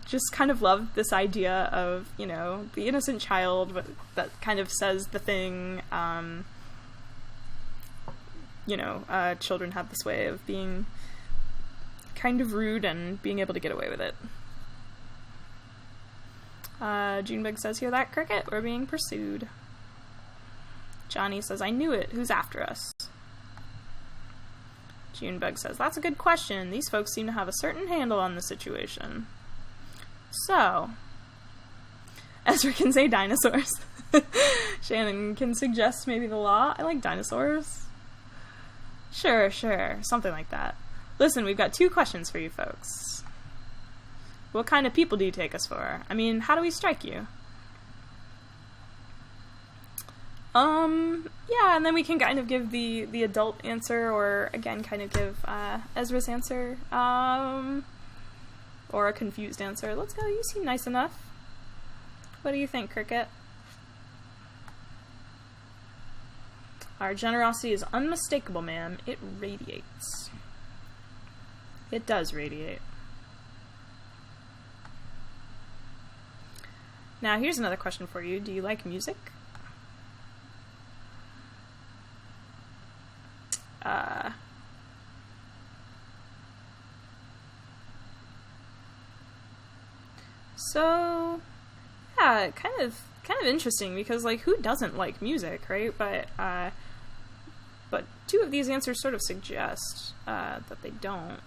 just kind of love this idea of, you know, the innocent child that kind of says the thing. You know, children have this way of being kind of rude and being able to get away with it. Junebug says, hear that, Cricket? We're being pursued. Johnny says, I knew it. Who's after us? Junebug says, that's a good question. These folks seem to have a certain handle on the situation. So, Ezra can say dinosaurs. Shannon can suggest maybe the law. I like dinosaurs. Sure, something like that. Listen, we've got 2 questions for you folks. What kind of people do you take us for? I mean, how do we strike you? Yeah, and then we can kind of give the adult answer, or again, kind of give Ezra's answer, or a confused answer. Let's go, you seem nice enough. What do you think, Cricket? Our generosity is unmistakable, ma'am. It radiates. It does radiate. Now, here's another question for you. Do you like music? So, yeah, kind of interesting, because, like, who doesn't like music, right? But 2 of these answers sort of suggest that they don't.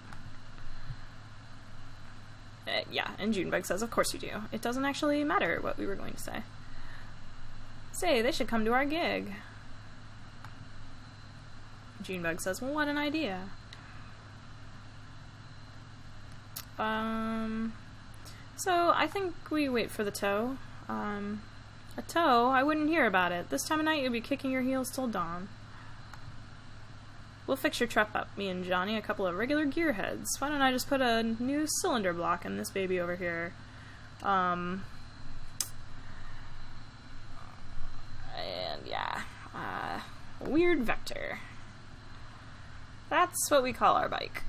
Yeah, and Junebug says, of course you do. It doesn't actually matter what we were going to say. Say, they should come to our gig. Junebug says, well, what an idea. So I think we wait for the tow. A tow? I wouldn't hear about it. This time of night you'll be kicking your heels till dawn. We'll fix your truck up, me and Johnny, a couple of regular gearheads. Why don't I just put a new cylinder block in this baby over here? And yeah, weird vector. That's what we call our bike.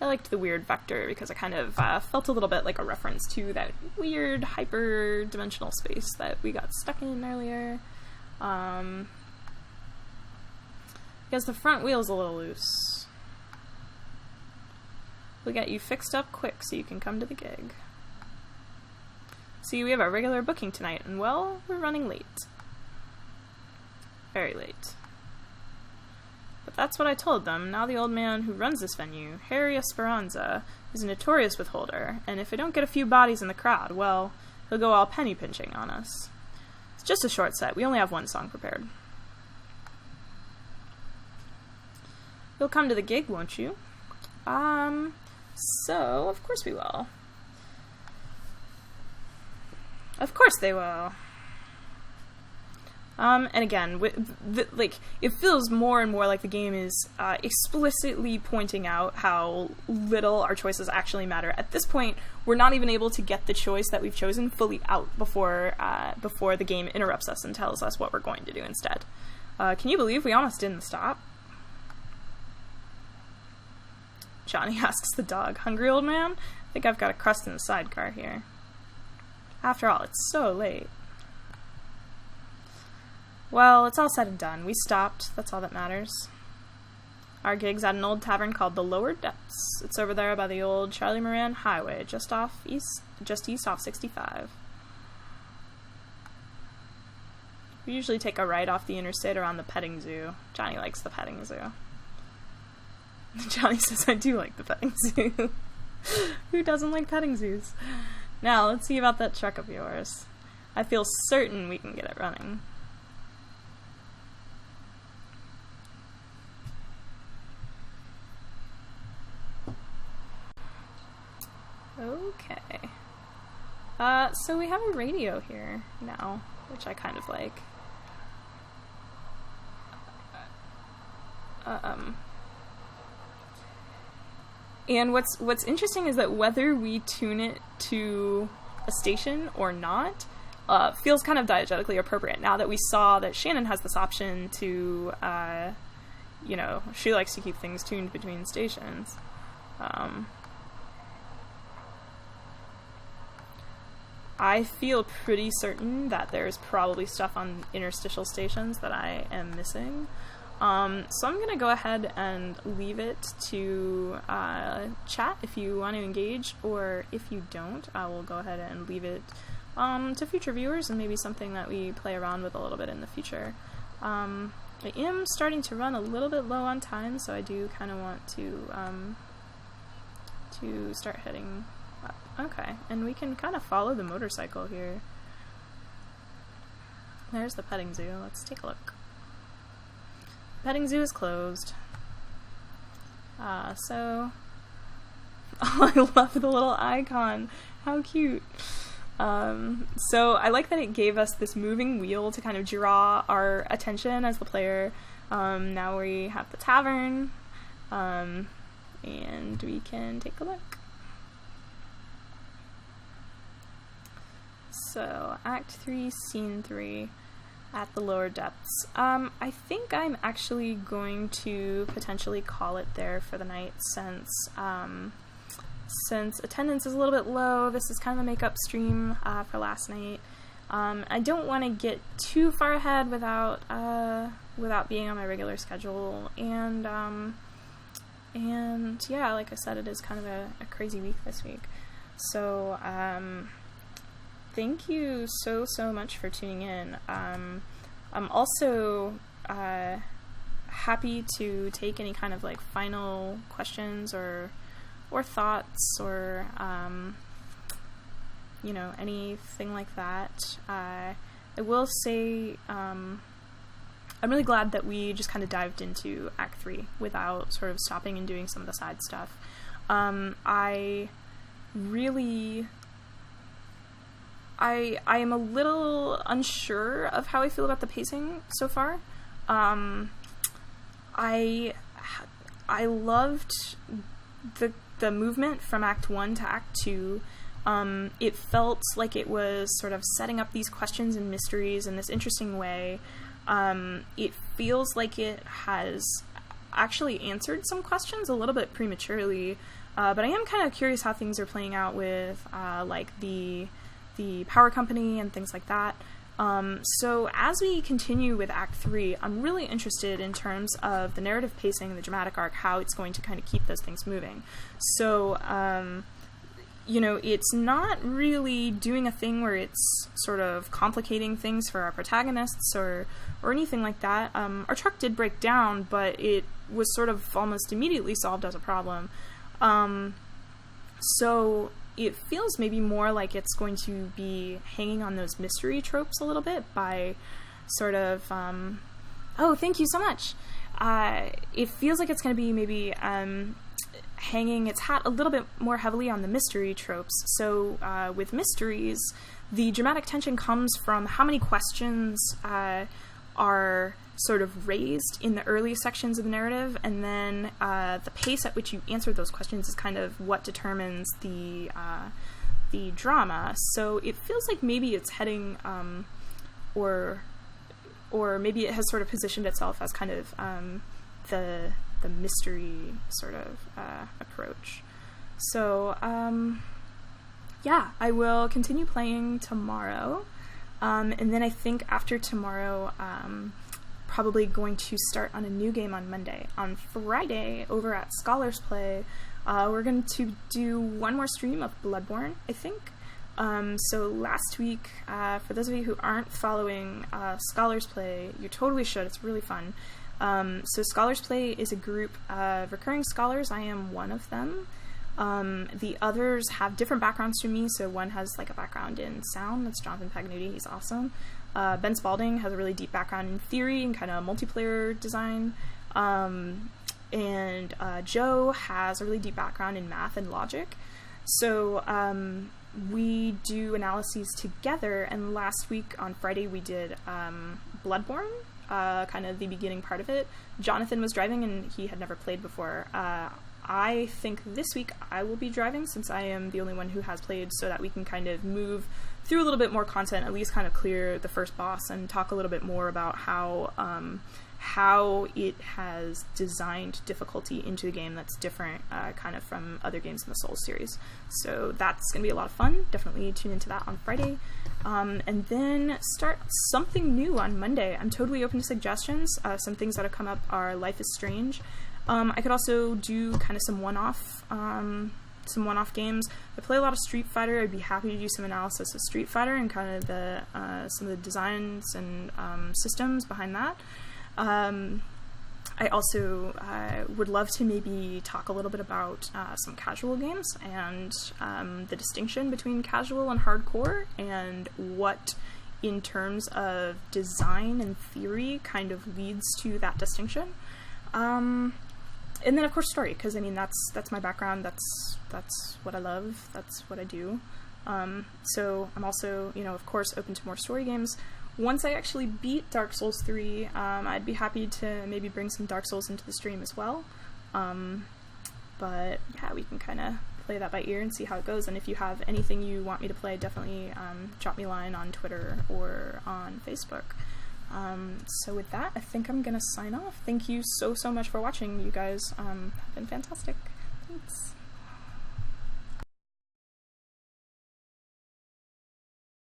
I liked the weird vector because it kind of felt a little bit like a reference to that weird hyper-dimensional space that we got stuck in earlier. Because the front wheel's a little loose. We'll get you fixed up quick so you can come to the gig. See, we have our regular booking tonight, and well, we're running late. Very late. But that's what I told them. Now the old man who runs this venue, Harry Esperanza, is a notorious withholder, and if we don't get a few bodies in the crowd, well, he'll go all penny pinching on us. It's just a short set. We only have one song prepared. You'll come to the gig, won't you? So, of course we will. Of course they will. And again, it feels more and more like the game is explicitly pointing out how little our choices actually matter. At this point, we're not even able to get the choice that we've chosen fully out before the game interrupts us and tells us what we're going to do instead. Can you believe we almost didn't stop? Johnny asks the dog, hungry, old man? I think I've got a crust in the sidecar here. After all, it's so late. Well, it's all said and done. We stopped. That's all that matters. Our gig's at an old tavern called the Lower Depths. It's over there by the old Charlie Moran Highway, just east off 65. We usually take a right off the interstate around the petting zoo. Johnny likes the petting zoo. Johnny says, I do like the petting zoo. Who doesn't like petting zoos? Now, let's see about that truck of yours. I feel certain we can get it running. Okay. So we have a radio here now, which I kind of like. And what's interesting is that whether we tune it to a station or not, feels kind of diegetically appropriate. Now that we saw that Shannon has this option to, she likes to keep things tuned between stations. I feel pretty certain that there's probably stuff on interstitial stations that I am missing. So I'm going to go ahead and leave it to chat if you want to engage, or if you don't, I will go ahead and leave it to future viewers and maybe something that we play around with a little bit in the future. I am starting to run a little bit low on time, so I do kind of want to start heading up. Okay, and we can kind of follow the motorcycle here. There's the petting zoo. Let's take a look. Petting zoo is closed. So I love the little icon. How cute. So I like that it gave us this moving wheel to kind of draw our attention as the player. Now we have the tavern, and we can take a look. So Act 3, Scene 3. At the Lower Depths. I think I'm actually going to potentially call it there for the night, since attendance is a little bit low. This is kind of a makeup stream for last night. I don't want to get too far ahead without being on my regular schedule, and yeah, like I said, it is kind of a crazy week this week. So thank you so much for tuning in. I'm also happy to take any kind of like final questions or thoughts or you know, anything like that. I will say I'm really glad that we just kind of dived into Act 3 without sort of stopping and doing some of the side stuff. I am a little unsure of how I feel about the pacing so far. I loved the movement from Act 1 to Act 2. It felt like it was sort of setting up these questions and mysteries in this interesting way. It feels like it has actually answered some questions a little bit prematurely, but I am kind of curious how things are playing out with like the power company and things like that. So as we continue with Act 3, I'm really interested in terms of the narrative pacing, the dramatic arc, how it's going to kind of keep those things moving. So, you know, it's not really doing a thing where it's sort of complicating things for our protagonists or anything like that. Our truck did break down, but it was sort of almost immediately solved as a problem. So it feels maybe more like it's going to be hanging on those mystery tropes a little bit by sort of, oh, thank you so much. It feels like it's going to be maybe hanging its hat a little bit more heavily on the mystery tropes. So with mysteries, the dramatic tension comes from how many questions are sort of raised in the early sections of the narrative, and then the pace at which you answer those questions is kind of what determines the drama. So it feels like maybe it's heading, or maybe it has sort of positioned itself as kind of the mystery sort of approach. So yeah, I will continue playing tomorrow, and then I think after tomorrow, probably going to start on a new game on Monday. On Friday, over at Scholars Play, we're going to do one more stream of Bloodborne, I think. So last week, for those of you who aren't following Scholars Play, you totally should. It's really fun. So Scholars Play is a group of recurring scholars. I am one of them. The others have different backgrounds from me. So one has like a background in sound. That's Jonathan Pagnuti. He's awesome. Ben Spalding has a really deep background in theory and kind of multiplayer design. And Joe has a really deep background in math and logic. So we do analyses together, and last week on Friday we did Bloodborne, kind of the beginning part of it. Jonathan was driving and he had never played before. I think this week I will be driving, since I am the only one who has played, so that we can kind of move through a little bit more content, at least kind of clear the first boss, and talk a little bit more about how it has designed difficulty into the game that's different kind of from other games in the Souls series. So that's going to be a lot of fun. Definitely tune into that on Friday. And then start something new on Monday. I'm totally open to suggestions. Some things that have come up are Life is Strange. I could also do kind of some one-off games. I play a lot of Street Fighter. I'd be happy to do some analysis of Street Fighter and kind of the some of the designs and systems behind that. I also would love to maybe talk a little bit about some casual games and the distinction between casual and hardcore, and what, in terms of design and theory, kind of leads to that distinction. And then, of course, story, because, I mean, that's my background, that's what I love, that's what I do. So I'm also, you know, of course, open to more story games. Once I actually beat Dark Souls 3, I'd be happy to maybe bring some Dark Souls into the stream as well. But yeah, we can kind of play that by ear and see how it goes. And if you have anything you want me to play, definitely drop me a line on Twitter or on Facebook. So with that, I think I'm gonna sign off. Thank you so much for watching. You guys have been fantastic. Thanks.